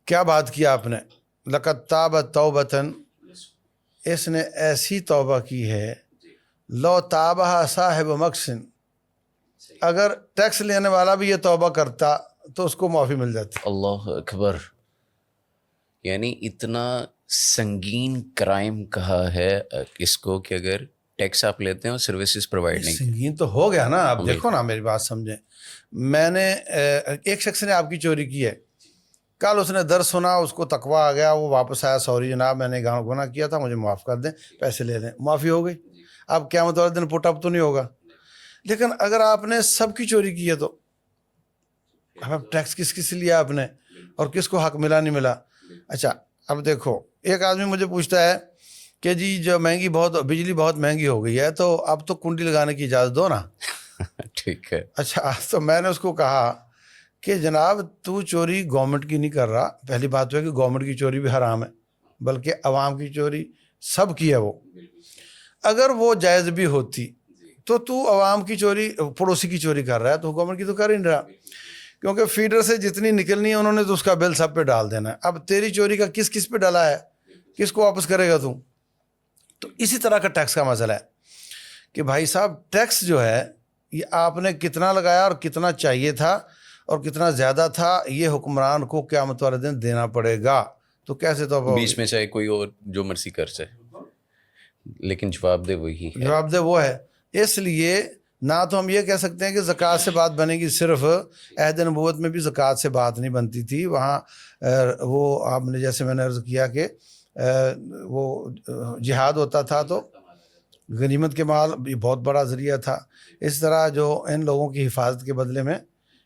کیا بات کی آپ نے؟ لقد تابت توبتن, اس نے ایسی توبہ کی ہے, لو تابہ صاحب مقسن, اگر ٹیکس لینے والا بھی یہ توبہ کرتا تو اس کو معافی مل جاتی. اللہ اکبر. یعنی اتنا سنگین کرائم کہا ہے اس کو کہ اگر ٹیکس آپ لیتے ہیں اور سروسز پرووائڈ نہیں. سنگین تو ہو گیا نا. آپ دیکھو نا, میری بات سمجھیں. میں نے ایک شخص نے آپ کی چوری کی ہے, کل اس نے درس سنا, اس کو تقویٰ آ گیا, وہ واپس آیا, سوری جناب میں نے گناہ کیا تھا, مجھے معاف کر دیں, پیسے لے دیں, معافی ہو گئی. اب قیامت والے دن پٹ اپ تو نہیں ہوگا. لیکن اگر آپ نے سب کی چوری کی ہے تو اب ٹیکس کس لیا آپ نے, اور کس کو حق ملا نہیں ملا. اچھا اب دیکھو, ایک آدمی مجھے پوچھتا ہے کہ جی جو بجلی بہت مہنگی ہو گئی ہے, تو اب تو کنڈی لگانے کی اجازت دو نا. ٹھیک ہے. اچھا تو میں نے اس کو کہا کہ جناب تو چوری گورنمنٹ کی نہیں کر رہا. پہلی بات تو ہے کہ گورنمنٹ کی چوری بھی حرام ہے, بلکہ عوام کی چوری سب کی ہے. وہ اگر وہ جائز بھی ہوتی تو عوام کی چوری, پڑوسی کی چوری کر رہا ہے, تو گورنمنٹ کی تو کر ہی نہیں رہا, کیونکہ فیڈر سے جتنی نکلنی ہے انہوں نے تو اس کا بل سب پہ ڈال دینا ہے. اب تیری چوری کا کس پہ ڈالا ہے, کس کو واپس کرے گا تو اسی طرح کا ٹیکس کا مسئلہ ہے کہ بھائی صاحب ٹیکس جو ہے یہ آپ نے کتنا لگایا اور کتنا چاہیے تھا اور کتنا زیادہ تھا, یہ حکمران کو قیامت والے دن دینا پڑے گا. تو کیسے تو بیچ میں چاہے کوئی اور جو مرضی کر جائے, لیکن جواب دہ وہی ہے. جواب دہ وہ ہے. اس لیے نہ تو ہم یہ کہہ سکتے ہیں کہ زکوٰۃ سے بات بنے گی, صرف عہد نبوت میں بھی زکوٰۃ سے بات نہیں بنتی تھی. وہاں وہ آپ نے جیسے میں نے عرض کیا کہ وہ جہاد ہوتا تھا تو غنیمت کے مال بھی بہت بڑا ذریعہ تھا. اس طرح جو ان لوگوں کی حفاظت کے بدلے میں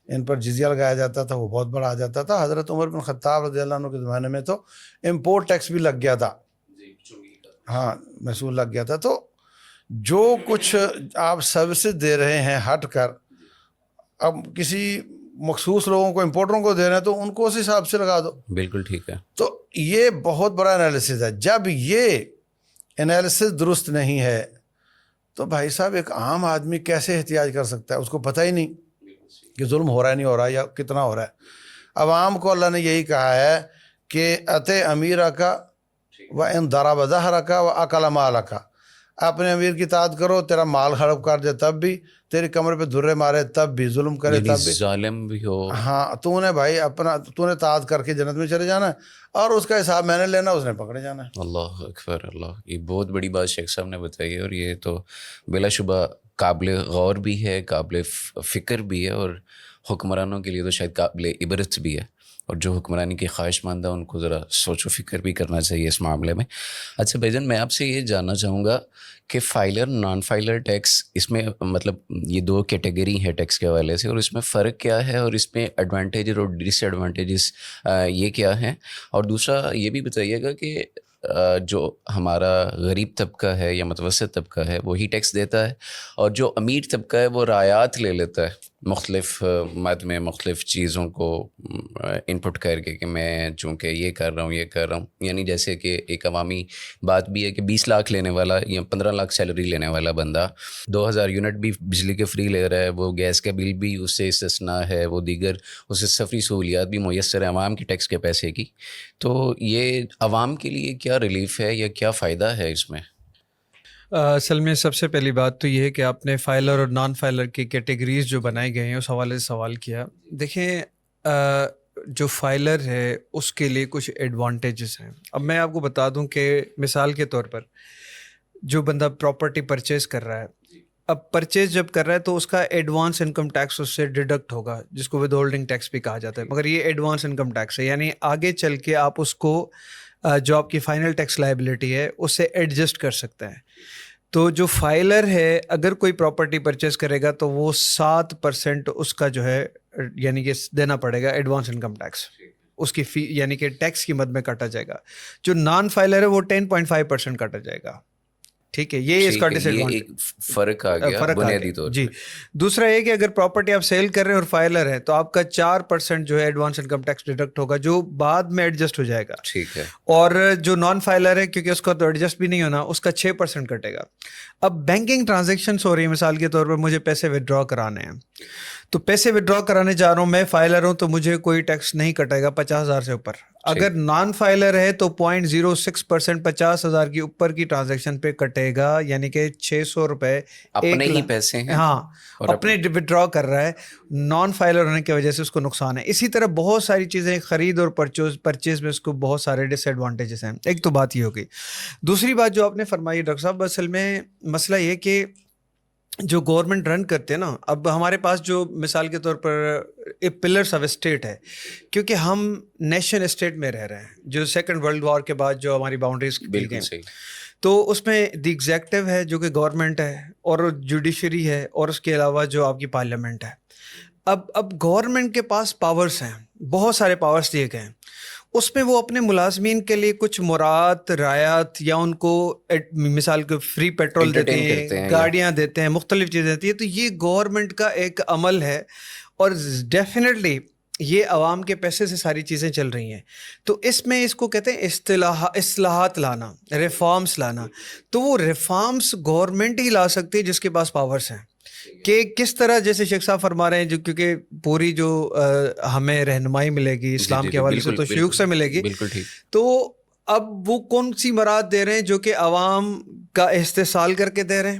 ان پر جزیہ لگایا جاتا تھا وہ بہت بڑا آ جاتا تھا. حضرت عمر بن خطاب رضی اللہ عنہ کے زمانے میں تو امپورٹ ٹیکس بھی لگ گیا تھا, ہاں محصول لگ گیا تھا. تو جو کچھ آپ سروسز دے رہے ہیں ہٹ کر, اب کسی مخصوص لوگوں کو امپورٹروں کو دے رہے ہیں تو ان کو اس حساب سے لگا دو. بالکل ٹھیک ہے. تو یہ بہت بڑا انالیسس ہے. جب یہ انالیسس درست نہیں ہے تو بھائی صاحب ایک عام آدمی کیسے احتجاج کر سکتا ہے؟ اس کو پتہ ہی نہیں کہ ظلم ہو رہا ہے نہیں ہو رہا یا کتنا ہو رہا ہے. عوام کو اللہ نے یہی کہا ہے کہ اتے امیر کا و ان ضرب ظہر کا و اکل مال کا، اپنے امیر کی اطاعت کرو، تیرا مال ہڑپ کر دے تب بھی، تیری کمر پہ دھرے مارے تب بھی، ظلم کرے یعنی تب بھی، ظالم بھی ہو. ہاں تو نے بھائی اپنا تو نے اطاعت کر کے جنت میں چلے جانا ہے اور اس کا حساب میں نے لینا، اس نے پکڑے جانا ہے. اللہ اکبر اللہ. یہ بہت بڑی بات شیخ صاحب نے بتائی ہے، اور یہ تو بلا شبہ قابل غور بھی ہے، قابل فکر بھی ہے، اور حکمرانوں کے لیے تو شاید قابل عبرت بھی ہے، اور جو حکمرانی کی خواہش مند ہے ان کو ذرا سوچ و فکر بھی کرنا چاہیے اس معاملے میں. اچھا بھائی جان، میں آپ سے یہ جاننا چاہوں گا کہ فائلر نان فائلر ٹیکس، اس میں مطلب یہ دو کیٹیگری ہے ٹیکس کے حوالے سے، اور اس میں فرق کیا ہے، اور اس میں ایڈوانٹیجز اور ڈس ایڈوانٹیجز یہ کیا ہیں؟ اور دوسرا یہ بھی بتائیے گا کہ جو ہمارا غریب طبقہ ہے یا متوسط طبقہ ہے وہی ٹیکس دیتا ہے، اور جو امیر طبقہ ہے وہ رعایات لے لیتا ہے مختلف مد میں مختلف چیزوں کو انپٹ کر کے کہ میں چونکہ یہ کر رہا ہوں یہ کر رہا ہوں. یعنی جیسے کہ ایک عوامی بات بھی ہے کہ 20 لاکھ لینے والا یا 15 لاکھ سیلری لینے والا بندہ 2000 یونٹ بھی بجلی کے فری لے رہا ہے، وہ گیس کا بل بھی اس سے استثنا ہے، وہ دیگر اسے سفری سہولیات بھی میسر ہے عوام کے ٹیکس کے پیسے کی. تو یہ عوام کے لیے کیا ریلیف ہے یا کیا فائدہ ہے اس میں؟ اصل میں سب سے پہلی بات تو یہ ہے کہ آپ نے فائلر اور نان فائلر کی کیٹیگریز جو بنائی گئی ہیں اس حوالے سے سوال کیا. دیکھیں جو فائلر ہے اس کے لیے کچھ ایڈوانٹیجز ہیں. اب میں آپ کو بتا دوں کہ مثال کے طور پر جو بندہ پراپرٹی پرچیز کر رہا ہے، اب پرچیز جب کر رہا ہے تو اس کا ایڈوانس انکم ٹیکس اس سے ڈیڈکٹ ہوگا، جس کو ود ہولڈنگ ٹیکس بھی کہا جاتا ہے، مگر یہ ایڈوانس انکم ٹیکس ہے. یعنی آگے چل کے آپ اس کو جو آپ کی فائنل ٹیکس لائبلٹی ہے اس سے ایڈجسٹ کر سکتے ہیں. تو جو فائلر ہے اگر کوئی پراپرٹی پرچیز کرے گا تو وہ 7% اس کا جو ہے یعنی کہ دینا پڑے گا ایڈوانس انکم ٹیکس، اس کی فی یعنی کہ ٹیکس کی مد میں کاٹا جائے گا. جو نان فائلر ہے وہ 10.5% کاٹا جائے گا. ٹھیک ہے، یہ اس کا ڈس ایڈوانٹیج فرق آ گیا بنیادی طور جی. دوسرا یہ کہ اگر پراپرٹی آپ سیل کر رہے ہیں اور فائلر ہے تو آپ کا 4% جو ہے ایڈوانس انکم ٹیکس ڈیڈکٹ ہوگا جو بعد میں ایڈجسٹ ہو جائے گا. ٹھیک ہے. اور جو نان فائلر ہے کیونکہ اس کا تو ایڈجسٹ بھی نہیں ہونا، اس کا 6% کٹے گا. اب بینکنگ ٹرانزیکشنس ہو رہی ہیں، مثال کے طور پر مجھے پیسے ودرا کرانے ہیں، تو پیسے ودرا کرانے جا رہا ہوں، میں فائلر ہوں تو مجھے کوئی ٹیکس نہیں کٹے گا 50,000 سے اوپر. اگر نان فائلر ہے تو 0.06% 50,000 کی اوپر کی ٹرانزیکشن پہ کٹے گا، یعنی کہ 600 روپے اپنے ہی پیسے ہیں، ہاں اپنے ودرا کر رہا ہے. نان فائلر ہونے کی وجہ سے اس کو نقصان ہے. اسی طرح بہت ساری چیزیں خرید اور پرچیز میں اس کو بہت سارے ڈس ایڈوانٹیجز ہیں. ایک تو بات یہ ہوگی. دوسری بات جو آپ نے فرمائی ڈاکٹر صاحب، اصل میں مسئلہ یہ کہ جو گورنمنٹ رن کرتے ہیں نا، اب ہمارے پاس جو مثال کے طور پر ایک پلرس آف اسٹیٹ ہے، کیونکہ ہم نیشن اسٹیٹ میں رہ رہے ہیں جو سیکنڈ ورلڈ وار کے بعد جو ہماری باؤنڈریز کی گئی، تو اس میں دی ایگزیکٹو ہے جو کہ گورنمنٹ ہے، اور جوڈیشری ہے، اور اس کے علاوہ جو آپ کی پارلیمنٹ ہے. اب گورنمنٹ کے پاس پاورز ہیں، بہت سارے پاورز دیے گئے ہیں. اس میں وہ اپنے ملازمین کے لیے کچھ مراد رعایت یا ان کو مثال کے فری پیٹرول دیتے ہیں، گاڑیاں دیتے ہیں، مختلف چیزیں دیتی ہیں. تو یہ گورنمنٹ کا ایک عمل ہے، اور ڈیفینیٹلی یہ عوام کے پیسے سے ساری چیزیں چل رہی ہیں. تو اس میں اس کو کہتے ہیں اصلاحات لانا، ریفارمس لانا. تو وہ ریفارمس گورنمنٹ ہی لا سکتی ہے جس کے پاس پاورس ہیں. کہ کس طرح جیسے شیخ صاحب فرما رہے ہیں، جو کیونکہ پوری جو ہمیں رہنمائی ملے گی اسلام کے حوالے سے تو شیوخ سے ملے گی. تو اب وہ کون سی مراد دے رہے ہیں جو کہ عوام کا استحصال کر کے دے رہے ہیں،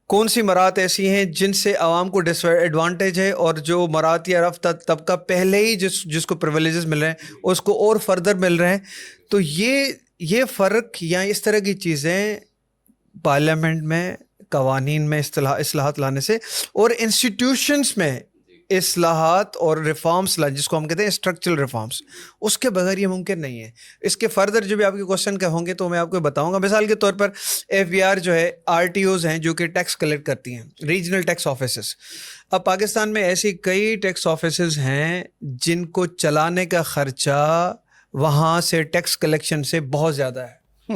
کون سی مراد ایسی ہیں جن سے عوام کو ڈس ایڈوانٹیج ہے، اور جو مراد یا رفتہ طبقہ پہلے ہی جس کو پریویلیجز مل رہے ہیں اس کو اور فردر مل رہے ہیں. تو یہ فرق یا اس طرح کی چیزیں پارلیمنٹ میں قوانین میں اصلاحات لانے سے اور انسٹیٹیوشنس میں اصلاحات اور ریفارمس جس کو ہم کہتے ہیں اسٹرکچرل ریفارمس، اس کے بغیر یہ ممکن نہیں ہے. اس کے فردر جو بھی آپ کے کوشچن کے ہوں گے تو میں آپ کو بتاؤں گا. مثال کے طور پر FBR جو ہے RTOs ہیں جو کہ ٹیکس کلیکٹ کرتی ہیں، ریجنل ٹیکس آفیسز. اب پاکستان میں ایسی کئی ٹیکس آفیسز ہیں جن کو چلانے کا خرچہ وہاں سے ٹیکس کلیکشن سے بہت زیادہ ہے.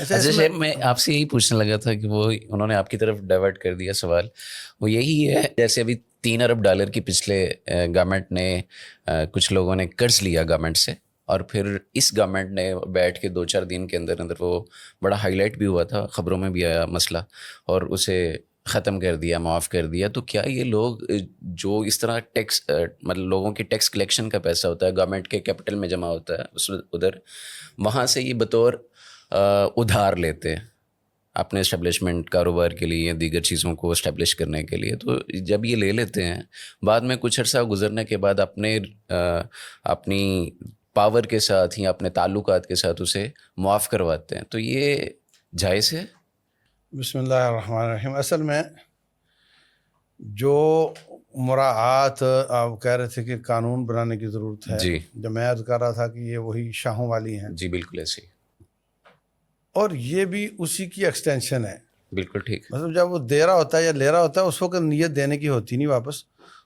اچھا شیخ میں آپ سے یہی پوچھنے لگا تھا کہ وہ انہوں نے آپ کی طرف ڈائیورٹ کر دیا سوال، وہ یہی ہے جیسے ابھی $3 ارب کی پچھلے گورنمنٹ نے کچھ لوگوں نے قرض لیا گورنمنٹ سے، اور پھر اس گورنمنٹ نے بیٹھ کے 2-4 دن کے اندر اندر وہ بڑا ہائی لائٹ بھی ہوا تھا، خبروں میں بھی آیا مسئلہ، اور اسے ختم کر دیا، معاف کر دیا. تو کیا یہ لوگ جو اس طرح ٹیکس مطلب لوگوں کی ٹیکس کلیکشن کا پیسہ ہوتا ہے گورنمنٹ کے کیپٹل میں جمع ہوتا ہے اس ادھر، وہاں سے یہ بطور ادھار لیتے ہیں اپنے اسٹیبلشمنٹ کاروبار کے لیے یا دیگر چیزوں کو اسٹیبلش کرنے کے لیے، تو جب یہ لے لیتے ہیں بعد میں کچھ عرصہ گزرنے کے بعد اپنی پاور کے ساتھ یا اپنے تعلقات کے ساتھ اسے معاف کرواتے ہیں، تو یہ جائز ہے؟ بسم اللہ الرحمن الرحیم. اصل میں جو مراعات آپ کہہ رہے تھے کہ قانون بنانے کی ضرورت ہے، جی جو میں عرض کر رہا تھا کہ یہ وہی شاہوں والی ہیں، جی بالکل ایسے ہی، اور یہ بھی اسی کی ایکسٹینشن ہے. بالکل ٹھیک. مطلب جب وہ دے رہا ہوتا ہے یا لے رہا ہوتا ہے اس وقت نیت دینے کی ہوتی نہیں واپس،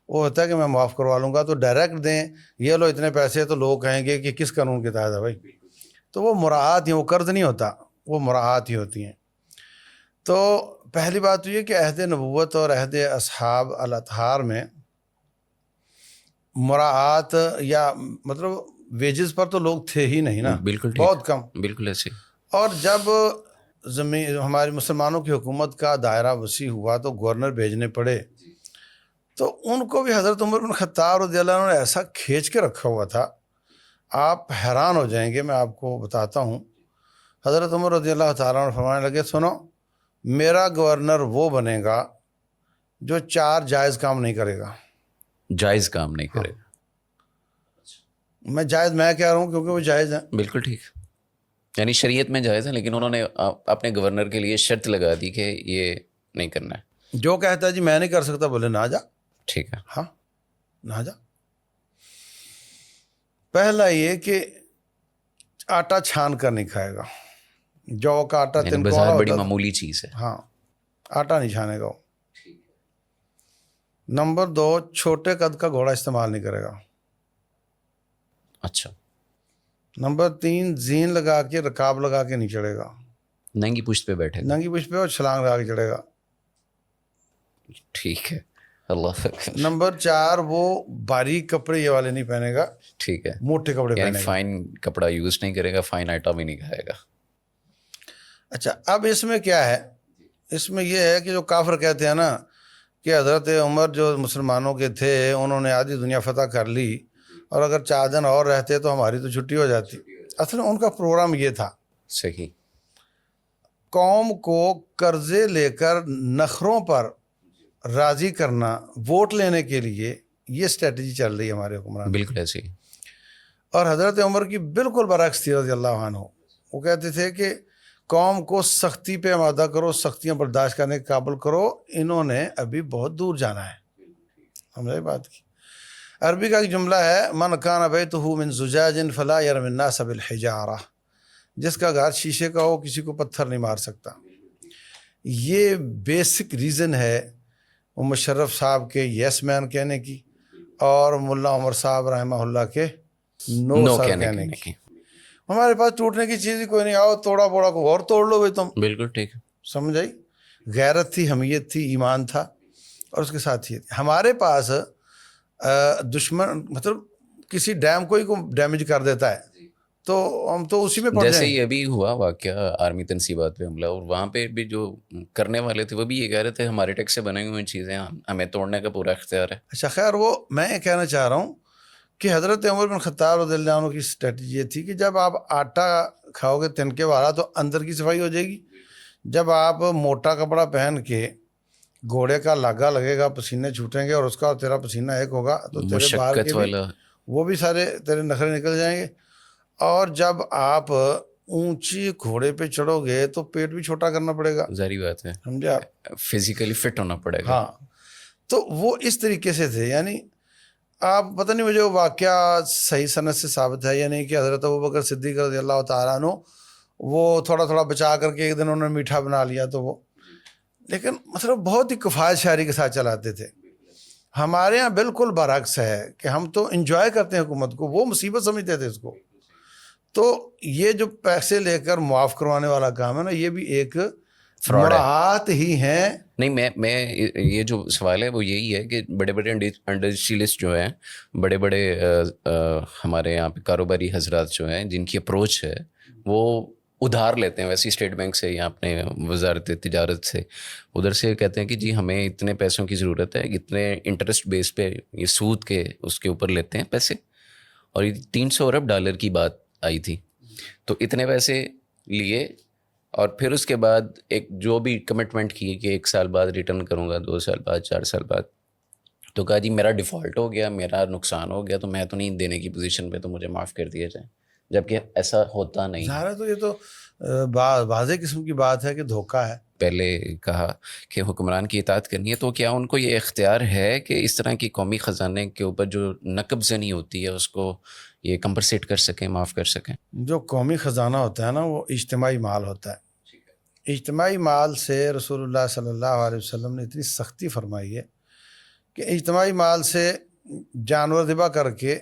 وہ ہوتا ہے کہ میں معاف کروا لوں گا، تو ڈائریکٹ دیں یہ لو اتنے پیسے، تو لوگ کہیں گے کہ کس قانون کے تحت ہے بھائی. تو وہ مراعات ہیں، وہ قرض نہیں ہوتا، وہ مراعات ہی ہوتی ہیں. تو پہلی بات تو یہ کہ عہد نبوت اور عہد اصحاب الاطہار میں مراعات یا مطلب ویجز پر تو لوگ تھے ہی نہیں نا، بالکل ٹھیک، بہت کم. بالکل ایسے. اور جب ہماری مسلمانوں کی حکومت کا دائرہ وسیع ہوا تو گورنر بھیجنے پڑے، تو ان کو بھی حضرت عمر بن خطاب رضی اللہ عنہ نے ایسا کھینچ کے رکھا ہوا تھا، آپ حیران ہو جائیں گے. میں آپ کو بتاتا ہوں. حضرت عمر رضی اللہ تعالیٰ عنہ فرمانے لگے سنو، میرا گورنر وہ بنے گا جو 4 جائز کام نہیں کرے گا. جائز کام نہیں کرے گا. میں جائز میں کہہ رہا ہوں کیونکہ وہ جائز ہیں. بالکل ٹھیک، یعنی شریعت میں جائز ہے، لیکن انہوں نے اپنے گورنر کے لیے شرط لگا دی کہ یہ نہیں کرنا ہے. جو کہتا ہے جی میں نہیں کر سکتا، بولے نہ جا. ٹھیک ہے. ہاں نہ جا. پہلا یہ کہ آٹا چھان کر نہیں کھائے گا، جو کا آٹا یعنی تنکوڑا بظاہر بڑی ہوتا معمولی چیز ہے. ہاں آٹا نہیں چھانے گا وہ. نمبر 2، چھوٹے قد کا گھوڑا استعمال نہیں کرے گا. اچھا. نمبر 3، زین لگا کے رکاب لگا کے نہیں چڑھے گا، ننگی پشت پہ بیٹھے گا. ننگی پشت پہ اور چھلانگ لگا کے چڑھے گا. ٹھیک ہے. اللہ اکبر. نمبر 4، وہ باریک کپڑے یہ والے نہیں پہنے گا، ٹھیک ہے، موٹے کپڑے یعنی پہنے گا. فائن کپڑا یوز نہیں کرے گا، فائن آئٹم بھی نہیں کھائے گا. اچھا اب اس میں کیا ہے، اس میں یہ ہے کہ جو کافر کہتے ہیں نا کہ حضرت عمر جو مسلمانوں کے تھے انہوں نے آدھی دنیا فتح کر لی اور اگر 4 دن اور رہتے تو ہماری تو چھٹی ہو جاتی. اصل میں ان کا پروگرام یہ تھا، صحیح، قوم کو قرضے لے کر نخروں پر راضی کرنا، ووٹ لینے کے لیے یہ اسٹریٹجی چل رہی ہے ہمارے حکمران. بالکل ایسے ہی. اور حضرت عمر کی بالکل برعکس تھی رضی اللہ عنہ. وہ کہتے تھے کہ قوم کو سختی پہ آمادہ کرو، سختیاں برداشت کرنے کے قابل کرو، انہوں نے ابھی بہت دور جانا ہے. ہم نے بات کی. عربی کا ایک جملہ ہے، من کان بیتہ من زجاج فلا یرمی الناس بالحجارہ، جس کا گھر شیشے کا ہو کسی کو پتھر نہیں مار سکتا. یہ بیسک ریزن ہے مشرف صاحب کے یس مین کہنے کی اور ملا عمر صاحب رحمہ اللہ کے نو سر کہنے کی. ہمارے پاس ٹوٹنے کی چیز ہی کوئی نہیں، آؤ توڑا بوڑا کو اور توڑ لو بھائی تم. بالکل ٹھیک ہے. سمجھ آئی؟ غیرت تھی، حمیت تھی، ایمان تھا، اور اس کے ساتھ یہ ہمارے پاس دشمن مطلب کسی ڈیم کو ہی ڈیمیج کر دیتا ہے تو ہم تو اسی میں پڑ جیسے جائیں. یہ ابھی ہوا واقعہ آرمی تنصیبات پہ حملہ، اور وہاں پہ بھی جو کرنے والے تھے وہ بھی یہ کہہ رہے تھے ہمارے ٹیکس سے بنے ہوئی چیزیں ہمیں توڑنے کا پورا اختیار ہے. اچھا خیر، وہ میں یہ کہنا چاہ رہا ہوں کہ حضرت عمر بن خطاب رضی اللہ عنہ کی اسٹریٹجی یہ تھی کہ جب آپ آٹا کھاؤ گے تنکے والا تو اندر کی صفائی ہو جائے گی. جب آپ موٹا کپڑا پہن کے گھوڑے کا لاگا لگے گا، پسینے چھوٹیں گے اور اس کا اور تیرا پسینہ ایک ہوگا تو تیرے باہر کے بھی وہ بھی سارے تیرے نخرے نکل جائیں گے. اور جب آپ اونچی گھوڑے پہ چڑھو گے تو پیٹ بھی چھوٹا کرنا پڑے گا، ظاہری بات ہے، سمجھا، فزیکلی فٹ ہونا پڑے گا. ہاں. تو وہ اس طریقے سے تھے. یعنی آپ پتہ نہیں مجھے وہ واقعہ صحیح سند سے ثابت ہے یا نہیں کہ حضرت ابوبکر صدیق رضی اللہ تعالیٰ عنہ وہ تھوڑا تھوڑا بچا کر کے ایک دن انہوں نے میٹھا بنا لیا تو وہ، لیکن مطلب بہت ہی کفایت شعری کے ساتھ چلاتے تھے. ہمارے ہاں بالکل برعکس ہے کہ ہم تو انجوائے کرتے ہیں حکومت کو، وہ مصیبت سمجھتے تھے اس کو. تو یہ جو پیسے لے کر معاف کروانے والا کام ہے نا، یہ بھی ایک Fraud ہے. مراعات ہی ہیں. نہیں، میں یہ جو سوال ہے وہ یہی ہے کہ بڑے بڑے انڈسٹریلسٹ جو ہیں، بڑے بڑے ہمارے یہاں پہ کاروباری حضرات جو ہیں، جن کی اپروچ ہے وہ ادھار لیتے ہیں، ویسے اسٹیٹ بینک سے یا اپنے وزارت تجارت سے، ادھر سے کہتے ہیں کہ جی ہمیں اتنے پیسوں کی ضرورت ہے، اتنے انٹرسٹ بیس پہ یہ سود کے اس کے اوپر لیتے ہیں پیسے. اور یہ 300 ارب ڈالر کی بات آئی تھی. تو اتنے پیسے لیے اور پھر اس کے بعد ایک جو بھی کمٹمنٹ کی کہ 1 سال بعد ریٹرن کروں گا، 2 سال بعد، 4 سال بعد. تو کہا جی میرا ڈیفالٹ ہو گیا، میرا نقصان ہو گیا، تو میں تو نہیں دینے کی پوزیشن پہ، تو مجھے معاف کر دیا جائے. جبکہ ایسا ہوتا نہیں. ظاہر ہے تو یہ تو واضح قسم کی بات ہے کہ دھوکہ ہے. پہلے کہا کہ حکمران کی اطاعت کرنی ہے، تو کیا ان کو یہ اختیار ہے کہ اس طرح کی قومی خزانے کے اوپر جو نقب زنی ہوتی ہے اس کو یہ کمپنسیٹ کر سکیں، معاف کر سکیں؟ جو قومی خزانہ ہوتا ہے نا وہ اجتماعی مال ہوتا ہے. اجتماعی مال سے رسول اللہ صلی اللہ علیہ وسلم نے اتنی سختی فرمائی ہے کہ اجتماعی مال سے جانور ذبح کر کے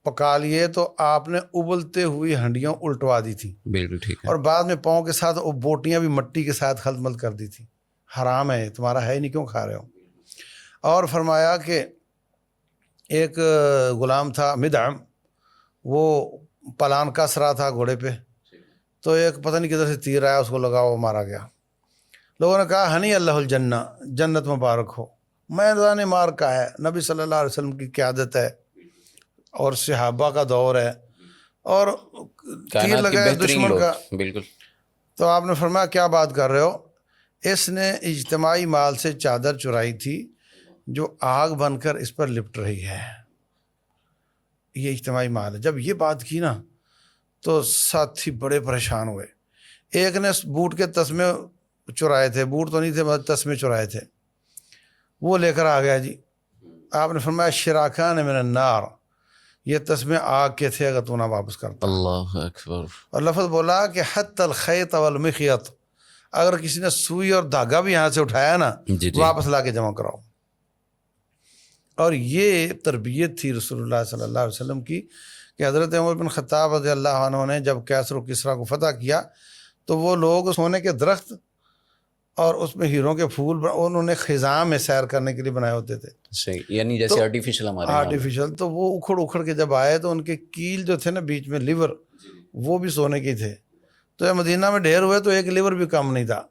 پکا لیے تو آپ نے ابلتے ہوئی ہنڈیاں الٹوا دی تھیں، بالکل ٹھیک ہے. اور بعد میں پاؤں کے ساتھ وہ بوٹیاں بھی مٹی کے ساتھ خلط ملط کر دی تھیں. حرام ہے، تمہارا ہے نہیں، کیوں کھا رہے ہو؟ اور فرمایا کہ ایک غلام تھا مدعم، وہ پلان کس رہا تھا گھوڑے پہ، تو ایک پتہ نہیں کدھر سے تیر آیا، اس کو لگا، وہ مارا گیا. لوگوں نے کہا ہنی اللہ الجنہ، جنت مبارک ہو. میدان مار کا ہے، نبی صلی اللہ علیہ وسلم کی قیادت ہے اور صحابہ کا دور ہے اور تیر کائنات کے لگا ہے بہترین دشمن لوگ. کا. بالکل. تو آپ نے فرمایا کیا بات کر رہے ہو؟ اس نے اجتماعی مال سے چادر چرائی تھی جو آگ بن کر اس پر لپٹ رہی ہے، یہ اجتماعی مال ہے. جب یہ بات کی نا تو ساتھی بڑے پریشان ہوئے. ایک نے بوٹ کے تسمے چرائے تھے، بوٹ تو نہیں تھے مگر تسمے چرائے تھے، وہ لے کر آ گیا. جی آپ نے فرمایا شراکان من النار، یہ تسمے آگ کے تھے اگر تو نہ واپس کرتا. اللہ اکبر. اور لفظ بولا کہ حتی الخیط والمخیط، اگر کسی نے سوئی اور دھاگا بھی یہاں سے اٹھایا نا، جی واپس لا کے جمع کراؤ. اور یہ تربیت تھی رسول اللہ صلی اللہ علیہ وسلم کی کہ حضرت عمر بن خطاب رضی اللہ عنہ نے جب کیسر و کسریٰ کو فتح کیا تو وہ لوگ سونے کے درخت اور اس میں ہیروں کے پھول انہوں نے خزاں میں سیر کرنے کے لیے بنائے ہوتے تھے. صحیح، یعنی جیسے آرٹیفیشل ہمارے یہاں. آرٹیفیشل. تو وہ اکھڑ کے جب آئے تو ان کے کیل جو تھے نا بیچ میں لیور، وہ بھی سونے کے تھے. تو یہ مدینہ میں ڈھیر ہوئے تو ایک لیور بھی کم نہیں تھا.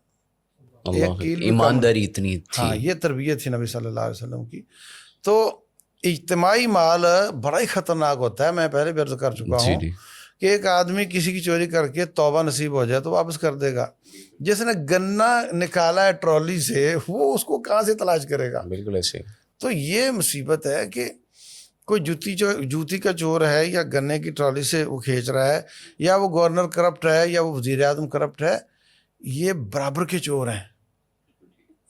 اللہ، ایمانداری اتنی تھی. ہاں، یہ تربیت تھی نبی صلی اللہ علیہ وسلم کی. تو اجتماعی مال بڑا ہی خطرناک ہوتا ہے. میں پہلے بھی عرض کر چکا ہوں کہ ایک آدمی کسی کی چوری کر کے توبہ نصیب ہو جائے تو واپس کر دے گا. جس نے گنا نکالا ہے ٹرالی سے وہ اس کو کہاں سے تلاش کرے گا؟ بالکل ایسے. تو یہ مصیبت ہے کہ کوئی جوتی کا چور ہے یا گنے کی ٹرالی سے وہ کھینچ رہا ہے، یا وہ گورنر کرپٹ ہے یا وہ وزیر اعظم کرپٹ ہے، یہ برابر کے چور ہیں.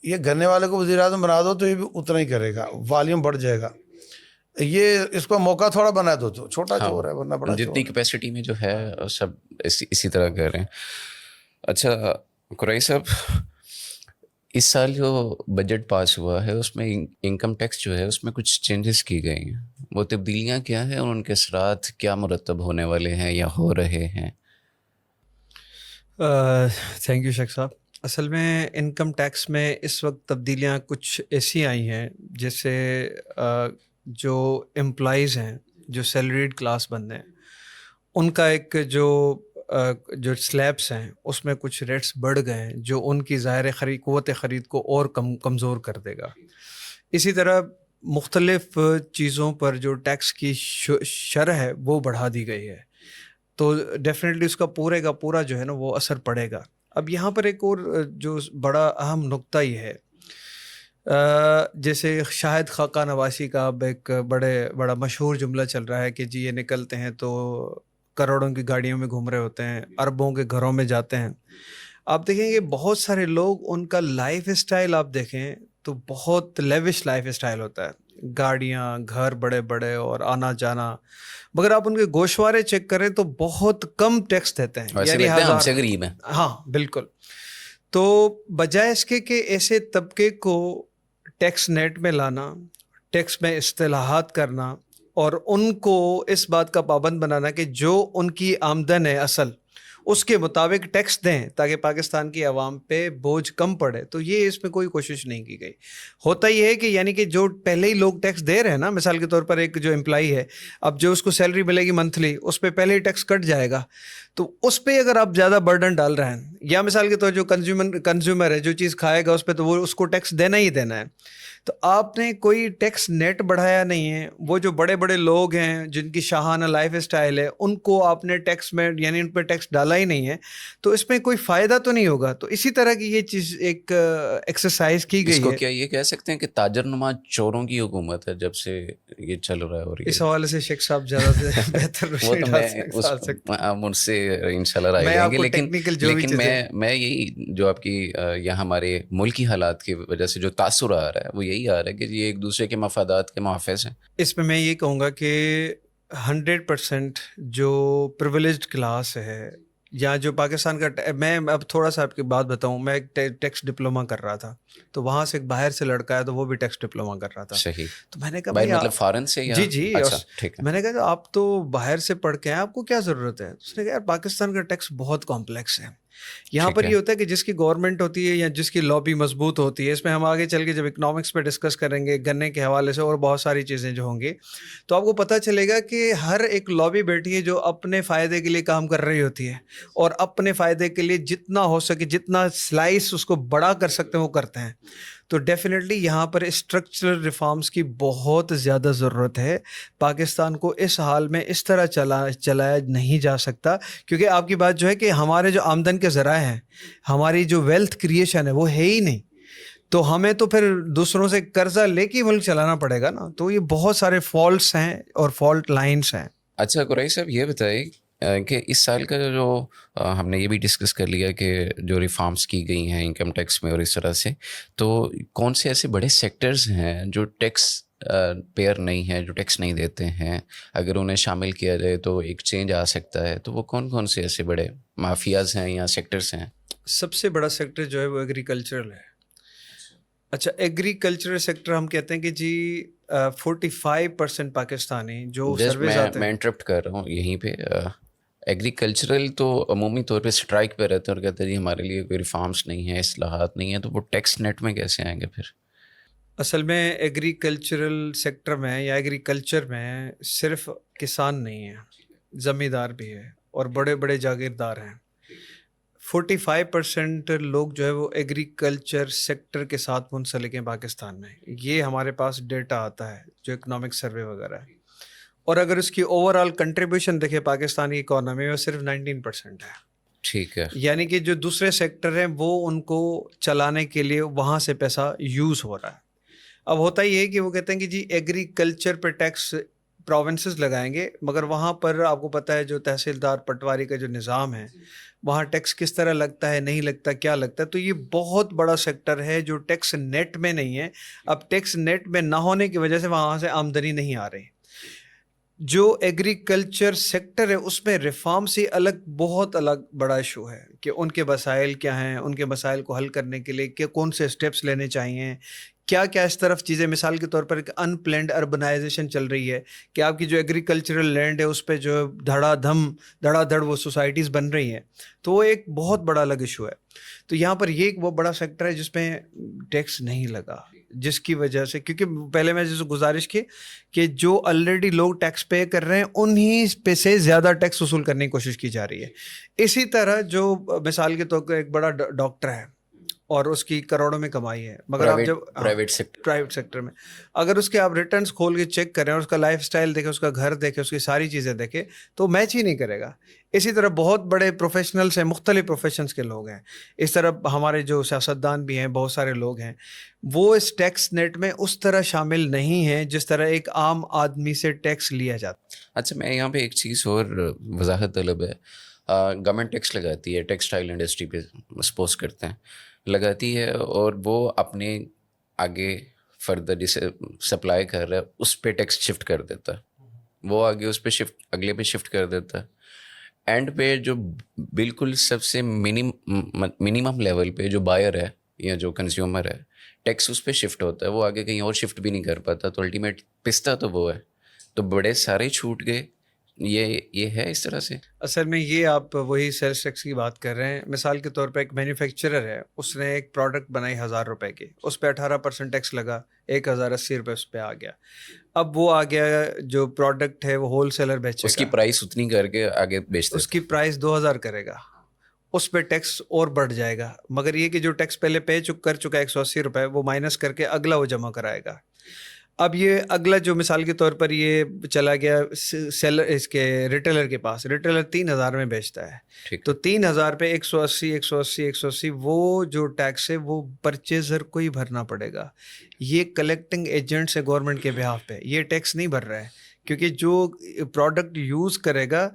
یہ گنے والے کو وزیر اعظم بنا دو تو یہ بھی اتنا ہی کرے گا، والیوم بڑھ جائے گا. یہ اس کو موقع تھوڑا بنا دو تو چھوٹا چور ہے ورنہ بڑا چور. جتنی کیپیسٹی میں جو ہے سب اسی طرح کر رہے ہیں. اچھا قریشی صاحب، اس سال جو بجٹ پاس ہوا ہے اس میں انکم ٹیکس جو ہے اس میں کچھ چینجز کی گئی ہیں، وہ تبدیلیاں کیا ہیں اور ان کے اثرات کیا مرتب ہونے والے ہیں یا ہو رہے ہیں؟ تھینک یو شیخ صاحب. اصل میں انکم ٹیکس میں اس وقت تبدیلیاں کچھ ایسی آئی ہیں جیسے جو امپلائیز ہیں، جو سیلریڈ کلاس بندے ہیں، ان کا ایک جو سلیبس ہیں اس میں کچھ ریٹس بڑھ گئے ہیں جو ان کی ظاہر قوت خرید کو اور کمزور کر دے گا. اسی طرح مختلف چیزوں پر جو ٹیکس کی شرح ہے وہ بڑھا دی گئی ہے، تو ڈیفینیٹلی اس کا پورے کا پورا جو ہے نا وہ اثر پڑے گا. اب یہاں پر ایک اور جو بڑا اہم نقطہ یہ ہے، جیسے شاہد خاقہ نواسی کا اب ایک بڑا مشہور جملہ چل رہا ہے کہ جی یہ نکلتے ہیں تو کروڑوں کی گاڑیوں میں گھوم رہے ہوتے ہیں، اربوں کے گھروں میں جاتے ہیں. آپ دیکھیں گے بہت سارے لوگ، ان کا لائف اسٹائل آپ دیکھیں تو بہت لیوش لائف اسٹائل ہوتا ہے، گاڑیاں، گھر بڑے بڑے اور آنا جانا، مگر آپ ان کے گوشوارے چیک کریں تو بہت کم ٹیکس دیتے ہیں، یعنی ہم سے غریب ہیں. ہاں بالکل. تو بجائے اس کے کہ ایسے طبقے کو ٹیکس نیٹ میں لانا، ٹیکس میں اصطلاحات کرنا اور ان کو اس بات کا پابند بنانا کہ جو ان کی آمدن ہے اصل اس کے مطابق ٹیکس دیں تاکہ پاکستان کی عوام پہ بوجھ کم پڑے. تو یہ اس میں کوئی کوشش نہیں کی گئی. ہوتا یہ ہے کہ یعنی کہ جو پہلے ہی لوگ ٹیکس دے رہے ہیں نا, مثال کے طور پر ایک جو امپلائی ہے, اب جو اس کو سیلری ملے گی منتھلی, اس پہ پہلے ہی ٹیکس کٹ جائے گا, تو اس پہ اگر آپ زیادہ برڈن ڈال رہے ہیں, یا مثال کے طور جو کنزیومر ہے جو چیز کھائے گا اس پہ, تو وہ اس کو ٹیکس دینا ہی دینا ہے. تو آپ نے کوئی ٹیکس نیٹ بڑھایا نہیں ہے. وہ جو بڑے بڑے لوگ ہیں جن کی شاہانہ لائف اسٹائل ہے, ان کو آپ نے ٹیکس میں یعنی ان پہ ٹیکس ڈالا ہی نہیں ہے, تو اس میں کوئی فائدہ تو نہیں ہوگا. تو اسی طرح کی یہ چیز ایک ایکسرسائز کی اس گئی کو ہے. کیا یہ کہہ سکتے ہیں کہ تاجر نما چوروں کی حکومت ہے جب سے یہ چل رہا ہے؟ اور اس حوالے سے شیخ صاحب زیادہ بہتر وہ روشنی تو ڈال سکتے ہیں. ہم ان سے انشاءاللہ رائے میں لیں آپ گے. کو لیکن technical جو بھی لیکن چیزیں میں یہی جو آپ کی یہاں ہمارے ملکی حالات کی وجہ سے جو تاثر آ رہا ہے وہ یہی آ رہا ہے کہ یہ ایک دوسرے کے مفادات کے محافظ ہیں. اس میں یہ کہوں گا کہ 100% جو پریویلیجڈ کلاس ہے یا جو پاکستان کا, میں اب تھوڑا سا آپ کی بات بتاؤں, میں ایک ٹیکس ڈپلوما کر رہا تھا, تو وہاں سے ایک باہر سے لڑکا ہے تو وہ بھی ٹیکس ڈپلوما کر رہا تھا. صحیح. تو میں نے کہا باہر بھائی مطلب فارن سے یا؟ جی اچھا ٹھیک ہے. میں نے کہا آپ تو باہر سے پڑھ کے ہیں, آپ کو کیا ضرورت ہے؟ اس نے کہا یار پاکستان کا ٹیکس بہت کمپلیکس ہے. یہاں پر یہ ہوتا ہے کہ جس کی گورنمنٹ ہوتی ہے یا جس کی لابی مضبوط ہوتی ہے, اس میں ہم آگے چل کے جب اکنامکس پہ ڈسکس کریں گے گنے کے حوالے سے اور بہت ساری چیزیں جو ہوں گی, تو آپ کو پتہ چلے گا کہ ہر ایک لابی بیٹھی ہے جو اپنے فائدے کے لیے کام کر رہی ہوتی ہے, اور اپنے فائدے کے لیے جتنا ہو سکے جتنا سلائس اس کو بڑا کر سکتے ہیں وہ کرتے ہیں. تو ڈیفینیٹلی یہاں پر اسٹرکچرل ریفارمز کی بہت زیادہ ضرورت ہے. پاکستان کو اس حال میں اس طرح چلایا نہیں جا سکتا, کیونکہ آپ کی بات جو ہے کہ ہمارے جو آمدن کے ذرائع ہیں, ہماری جو ویلتھ کریشن ہے وہ ہے ہی نہیں, تو ہمیں تو پھر دوسروں سے قرضہ لے کے ملک چلانا پڑے گا نا. تو یہ بہت سارے فالٹس ہیں اور فالٹ لائنس ہیں. اچھا قریشی صاحب یہ بتائیے کہ اس سال کا جو ہم نے یہ بھی ڈسکس کر لیا کہ جو ریفارمز کی گئی ہیں انکم ٹیکس میں اور اس طرح سے, تو کون سے ایسے بڑے سیکٹرز ہیں جو ٹیکس پیئر نہیں ہیں, جو ٹیکس نہیں دیتے ہیں؟ اگر انہیں شامل کیا جائے تو ایک چینج آ سکتا ہے. تو وہ کون سے ایسے بڑے مافیاز ہیں یا سیکٹرز ہیں؟ سب سے بڑا سیکٹر جو ہے وہ ایگریکلچرل ہے. اچھا, ایگریکلچرل سیکٹر ہم کہتے ہیں کہ جی 45% پاکستانی جو سروس آتے ہیں. میں انٹرپٹ کر رہا ہوں یہیں پہ. ایگریکلچرل تو عمومی طور پہ اسٹرائک پہ رہتے ہیں اور کہتے ہیں جی ہمارے لیے کوئی ریفارمس نہیں ہے, اصلاحات نہیں ہیں, تو وہ ٹیکس نیٹ میں کیسے آئیں گے پھر؟ اصل میں ایگریکلچرل سیکٹر میں یا ایگریکلچر میں صرف کسان نہیں ہیں, زمیندار بھی ہے اور بڑے بڑے جاگیردار ہیں. 45% لوگ جو ہے وہ ایگریکلچر سیکٹر کے ساتھ منسلک ہیں پاکستان میں. یہ ہمارے پاس ڈیٹا آتا ہے جو اکنامک سروے وغیرہ ہے, اور اگر اس کی اوور آل کنٹریبیوشن دیکھیں پاکستانی اکانومی میں صرف 19% ہے. ٹھیک ہے. یعنی کہ جو دوسرے سیکٹر ہیں وہ ان کو چلانے کے لیے وہاں سے پیسہ یوز ہو رہا ہے. اب ہوتا یہ ہے کہ وہ کہتے ہیں کہ جی ایگریکلچر پہ ٹیکس پروونسز لگائیں گے, مگر وہاں پر آپ کو پتہ ہے جو تحصیلدار پٹواری کا جو نظام ہے وہاں ٹیکس کس طرح لگتا ہے, نہیں لگتا, کیا لگتا ہے. تو یہ بہت بڑا سیکٹر ہے جو ٹیکس نیٹ میں نہیں ہے. اب ٹیکس نیٹ میں نہ ہونے کی وجہ سے وہاں سے آمدنی نہیں آ رہی. جو ایگریکلچر سیکٹر ہے اس میں ریفارم سے بہت الگ بڑا ایشو ہے کہ ان کے مسائل کیا ہیں, ان کے مسائل کو حل کرنے کے لیے کون سے اسٹیپس لینے چاہیے, کیا اس طرف چیزیں. مثال کے طور پر ایک ان پلینڈ اربنائزیشن چل رہی ہے کہ آپ کی جو ایگریکلچرل لینڈ ہے اس پہ جو دھڑا دھڑ وہ سوسائٹیز بن رہی ہیں, تو وہ ایک بہت بڑا الگ ایشو ہے. تو یہاں پر یہ ایک وہ بڑا سیکٹر ہے جس میں ٹیکس نہیں لگا, جس کی وجہ سے, کیونکہ پہلے میں جیسے گزارش کی کہ جو آلریڈی لوگ ٹیکس پے کر رہے ہیں انہی پہ سے زیادہ ٹیکس وصول کرنے کی کوشش کی جا رہی ہے. اسی طرح جو مثال کے طور پر ایک بڑا ڈاکٹر ہے اور اس کی کروڑوں میں کمائی ہے, مگر آپ جب پرائیویٹ سیکٹر میں اگر اس کے آپ ریٹرنز کھول کے چیک کریں اور اس کا لائف سٹائل دیکھیں, اس کا گھر دیکھیں, اس کی ساری چیزیں دیکھیں, تو میچ ہی نہیں کرے گا. اسی طرح بہت بڑے پروفیشنلز ہیں, مختلف پروفیشنز کے لوگ ہیں. اس طرح ہمارے جو سیاستدان بھی ہیں, بہت سارے لوگ ہیں, وہ اس ٹیکس نیٹ میں اس طرح شامل نہیں ہیں جس طرح ایک عام آدمی سے ٹیکس لیا جاتا. اچھا, میں یہاں پہ ایک چیز اور وضاحت طلب ہے. گورنمنٹ ٹیکس لگاتی ہے, ٹیکسٹائل انڈسٹری پہ سپوز کرتے ہیں لگاتی ہے, اور وہ اپنے آگے فردر جسے سپلائی کر رہا ہے اس پہ ٹیکس شفٹ کر دیتا ہے, وہ آگے اس پہ اگلے پہ شفٹ کر دیتا ہے. اینڈ پہ جو بالکل سب سے منیمم لیول پہ جو بائر ہے یا جو کنزیومر ہے, ٹیکس اس پہ شفٹ ہوتا ہے, وہ آگے کہیں اور شفٹ بھی نہیں کر پاتا. تو الٹیمیٹ پستا تو وہ ہے. تو بڑے سارے چھوٹ گئے. یہ ہے اس طرح سے. اصل میں یہ آپ وہی سیلس ٹیکس کی بات کر رہے ہیں. مثال کے طور پہ ایک مینوفیکچرر ہے, اس نے ایک پروڈکٹ بنائی 1000 روپے کی, اس پہ 18% ٹیکس لگا, 1080 روپے اس پہ آ گیا. اب وہ آ گیا جو پروڈکٹ ہے وہ ہول سیلر بیچے گا, اس کی پرائس اتنی کر کے آگے بیچتے, اس کی پرائس 2000 کرے گا, اس پہ ٹیکس اور بڑھ جائے گا. مگر یہ کہ جو ٹیکس پہلے کر چکا ہے 180 روپے, وہ مائنس کر کے اگلا وہ جمع کرائے گا. اب یہ اگلا جو مثال کے طور پر یہ چلا گیا سیلر, اس کے ریٹیلر کے پاس, ریٹیلر 3000 میں بیچتا ہے, تو 3000 پہ 180 وہ جو ٹیکس ہے وہ پرچیزر کو ہی بھرنا پڑے گا. یہ کلیکٹنگ ایجنٹس ہے گورنمنٹ کے بہاف پہ, یہ ٹیکس نہیں بھر رہا ہے, کیونکہ جو پروڈکٹ یوز کرے گا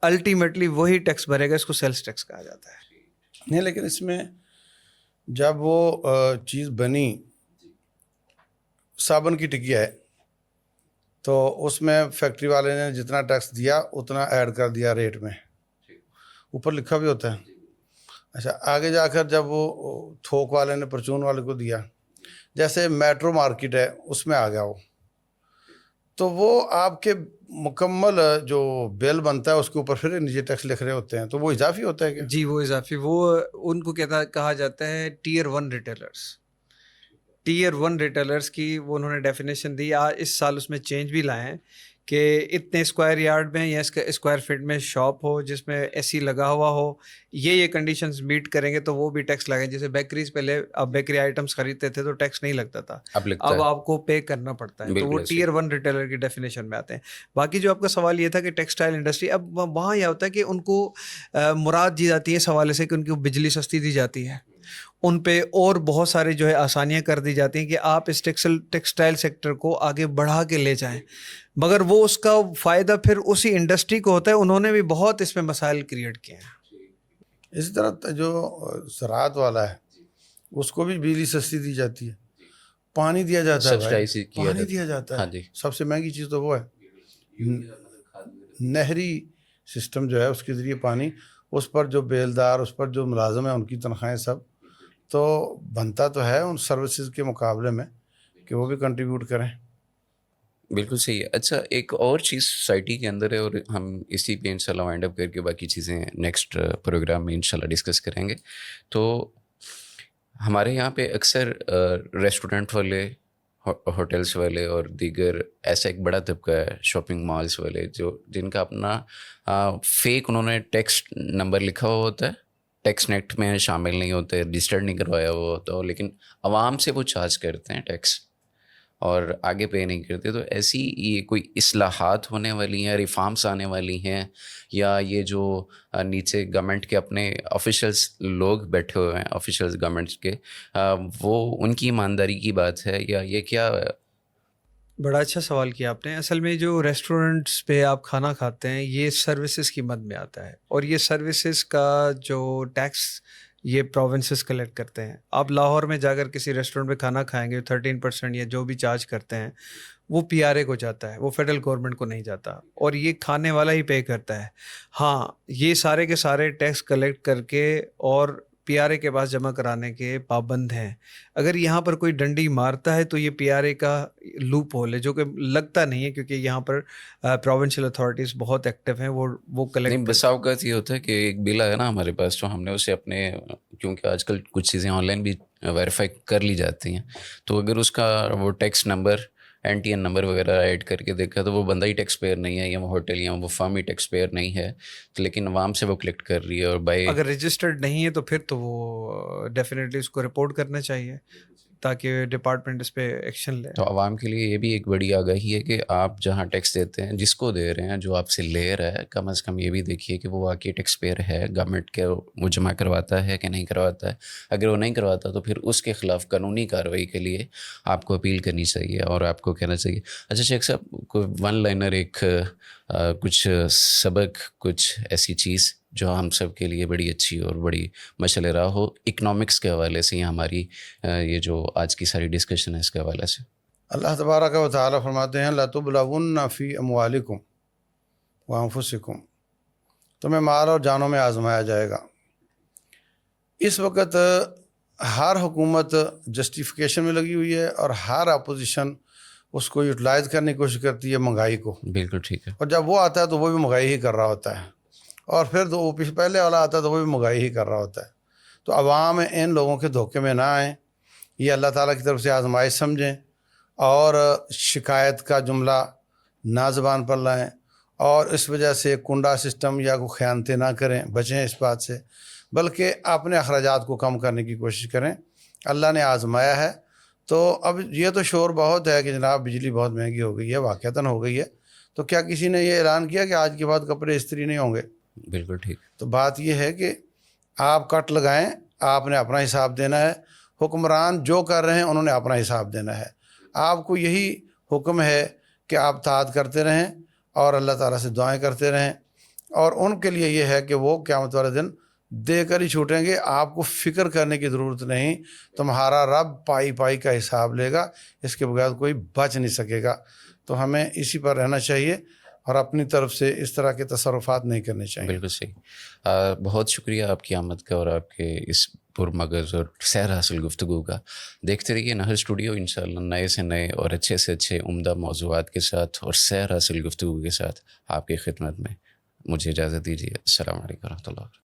الٹیمیٹلی وہی ٹیکس بھرے گا. اس کو سیلس ٹیکس کہا جاتا ہے. نہیں, لیکن اس میں جب وہ چیز بنی, صابن کی ٹکیا ہے, تو اس میں فیکٹری والے نے جتنا ٹیکس دیا اتنا ایڈ کر دیا ریٹ میں, اوپر لکھا بھی ہوتا ہے. اچھا, آگے جا کر جب وہ تھوک والے نے پرچون والے کو دیا, جیسے میٹرو مارکیٹ ہے اس میں آ گیا وہ, تو وہ آپ کے مکمل جو بل بنتا ہے اس کے اوپر پھر نیچے ٹیکس لکھ رہے ہوتے ہیں, تو وہ اضافی ہوتا ہے کیا؟ جی وہ اضافی, وہ ان کو کہا جاتا ہے ٹیئر 1 ریٹیلرس. ٹیئر 1 ریٹیلرس کی وہ انہوں نے ڈیفینیشن دی. اس سال اس میں چینج بھی لائے ہیں کہ اتنے اسکوائر یارڈ میں یا اسکوائر فٹ میں شاپ ہو جس میں اے سی لگا ہوا ہو, یہ کنڈیشنز میٹ کریں گے تو وہ بھی ٹیکس لگیں. جیسے بیکریز, پہلے آپ بیکری آئٹمس خریدتے تھے تو ٹیکس نہیں لگتا تھا, اب آپ کو پے کرنا پڑتا ہے. تو وہ ٹیئر 1 ریٹیلر کی ڈیفینیشن میں آتے ہیں. باقی جو آپ کا سوال یہ تھا کہ ٹیکسٹائل انڈسٹری, اب وہاں یہ ہوتا ہے کہ ان کو مراد دی جاتی ہے اس حوالے سے کہ ان کی بجلی سستی دی جاتی ہے, ان پہ اور بہت سارے جو ہے آسانیاں کر دی جاتی ہیں کہ آپ اس ٹیکسٹائل سیکٹر کو آگے بڑھا کے لے جائیں. مگر وہ اس کا فائدہ پھر اسی انڈسٹری کو ہوتا ہے. انہوں نے بھی بہت اس میں مسائل کریٹ کیے ہیں. اسی طرح جو زراعت والا ہے اس کو بھی بجلی سستی دی جاتی ہے, پانی دیا جاتا ہے بھائی, پانی دیا جاتا ہے. سب سے مہنگی چیز تو وہ ہے. نہری سسٹم جو ہے اس کے ذریعے پانی, اس پر جو بیلدار, اس پر جو ملازم ہیں ان کی تنخواہیں سب, تو بنتا تو ہے ان سروسز کے مقابلے میں کہ وہ بھی کنٹریبیوٹ کریں. بالکل صحیح ہے. اچھا, ایک اور چیز سوسائٹی کے اندر ہے, اور ہم اسی پہ انشاءاللہ وائنڈ اپ کر کے باقی چیزیں نیکسٹ پروگرام میں انشاءاللہ ڈسکس کریں گے. تو ہمارے یہاں پہ اکثر ریسٹورنٹ والے, ہوٹلس والے اور دیگر ایسا ایک بڑا طبقہ ہے, شاپنگ مالس والے, جن کا اپنا فیک انہوں نے ٹیکس نمبر لکھا ہوا ہوتا ہے, ٹیکس نیٹ میں شامل نہیں ہوتے, رجسٹرڈ نہیں کروایا ہوا ہوتا, لیکن عوام سے وہ چارج کرتے ہیں ٹیکس اور آگے پے نہیں کرتے. تو ایسی یہ کوئی اصلاحات ہونے والی ہیں, ریفارمس آنے والی ہیں, یا یہ جو نیچے گورنمنٹ کے اپنے آفیشلس لوگ بیٹھے ہوئے ہیں, آفیشلس گورنمنٹ کے, وہ ان کی ایمانداری کی بات ہے, یا یہ کیا؟ بڑا اچھا سوال کیا آپ نے. اصل میں جو ریسٹورنٹس پہ آپ کھانا کھاتے ہیں یہ سروسز کی مد میں آتا ہے, اور یہ سروسز کا جو ٹیکس یہ پروونسز کلیکٹ کرتے ہیں. آپ لاہور میں جا کر کسی ریسٹورنٹ پہ کھانا کھائیں گے 13% یا جو بھی چارج کرتے ہیں وہ PRA کو جاتا ہے, وہ فیڈرل گورنمنٹ کو نہیں جاتا, اور یہ کھانے والا ہی پے کرتا ہے. ہاں, یہ سارے کے سارے ٹیکس کلیکٹ کر کے اور PRA کے پاس جمع کرانے کے پابند ہیں. اگر یہاں پر کوئی ڈنڈی مارتا ہے تو یہ PRA کا لوپ ہول ہے, جو کہ لگتا نہیں ہے کیونکہ یہاں پر پروونشل اتھارٹیز بہت ایکٹیو ہیں, وہ کلیکٹ. نہیں, بس اوقات یہ ہوتا ہے کہ ایک بل آیا نا ہمارے پاس, تو ہم نے اسے اپنے, کیونکہ آج کل کچھ چیزیں آن لائن بھی ویریفائی کر لی جاتی ہیں, تو اگر اس کا وہ ٹیکس نمبر, NTN نمبر وغیرہ ایڈ کر کے دیکھا تو وہ بندہ ہی ٹیکس پیئر نہیں ہے, یا وہ ہوٹل یا وہ فارم ہی ٹیکس پیئر نہیں ہے, لیکن عوام سے وہ کلیکٹ کر رہی ہے. اور اگر رجسٹرڈ نہیں ہے تو پھر تو وہ ڈیفینیٹلی اس کو رپورٹ کرنا چاہیے تاکہ ڈپارٹمنٹ اس پہ ایکشن لے. تو عوام کے لیے یہ بھی ایک بڑی آگاہی ہے کہ آپ جہاں ٹیکس دیتے ہیں, جس کو دے رہے ہیں, جو آپ سے لے رہا ہے, کم از کم یہ بھی دیکھیے کہ وہ واقعی ٹیکس پیئر ہے, گورنمنٹ کے وہ جمع کرواتا ہے کہ نہیں کرواتا ہے. اگر وہ نہیں کرواتا تو پھر اس کے خلاف قانونی کارروائی کے لیے آپ کو اپیل کرنی چاہیے اور آپ کو کہنا چاہیے. اچھا شیخ صاحب, کوئی ون لائنر, ایک کچھ سبق, کچھ ایسی چیز جو ہم سب کے لیے بڑی اچھی اور بڑی مشعل راہ ہو اکنامکس کے حوالے سے, یا ہماری یہ جو آج کی ساری ڈسکشن ہے اس کے حوالے سے. اللہ تبارک و تعالیٰ فرماتے ہیں لَتُبْلَوُنَّ فِي أَمْوَالِكُمْ وَأَنفُسِكُمْ, تمہیں مال اور جانوں میں آزمایا جائے گا. اس وقت ہر حکومت جسٹیفیکیشن میں لگی ہوئی ہے اور ہر اپوزیشن اس کو یوٹیلائز کرنے کی کوشش کرتی ہے مہنگائی کو، بالکل ٹھیک ہے. اور جب وہ آتا ہے تو وہ بھی مہنگائی ہی کر رہا ہوتا ہے، اور پھر تو وہ پہلے والا آتا ہے تو وہ بھی مہنگائی ہی کر رہا ہوتا ہے. تو عوام ان لوگوں کے دھوکے میں نہ آئیں، یہ اللہ تعالیٰ کی طرف سے آزمائش سمجھیں، اور شکایت کا جملہ نہ زبان پر لائیں، اور اس وجہ سے کنڈا سسٹم یا کوئی خیانتیں نہ کریں، بچیں اس بات سے، بلکہ اپنے اخراجات کو کم کرنے کی کوشش کریں. اللہ نے آزمایا ہے. تو اب یہ تو شور بہت ہے کہ جناب بجلی بہت مہنگی ہو گئی ہے، واقعتاً ہو گئی ہے، تو کیا کسی نے یہ اعلان کیا کہ آج کے بعد کپڑے استری نہیں ہوں گے؟ بالکل ٹھیک. تو بات یہ ہے کہ آپ کٹ لگائیں، آپ نے اپنا حساب دینا ہے. حکمران جو کر رہے ہیں انہوں نے اپنا حساب دینا ہے. آپ کو یہی حکم ہے کہ آپ اطاعت کرتے رہیں اور اللہ تعالیٰ سے دعائیں کرتے رہیں، اور ان کے لیے یہ ہے کہ وہ قیامت والے دن دے کر ہی چھوٹیں گے. آپ کو فکر کرنے کی ضرورت نہیں، تمہارا رب پائی پائی کا حساب لے گا، اس کے بغیر کوئی بچ نہیں سکے گا. تو ہمیں اسی پر رہنا چاہیے اور اپنی طرف سے اس طرح کے تصرفات نہیں کرنے چاہیے. بالکل صحیح. بہت شکریہ آپ کی آمد کا اور آپ کے اس پرمغز اور سیر حاصل گفتگو کا. دیکھتے رہیے نہر اسٹوڈیو، انشاءاللہ نئے سے نئے اور اچھے سے اچھے عمدہ موضوعات کے ساتھ اور سیر حاصل گفتگو کے ساتھ آپ کی خدمت میں. مجھے اجازت دیجیے. السلام علیکم و رحمۃ اللہ.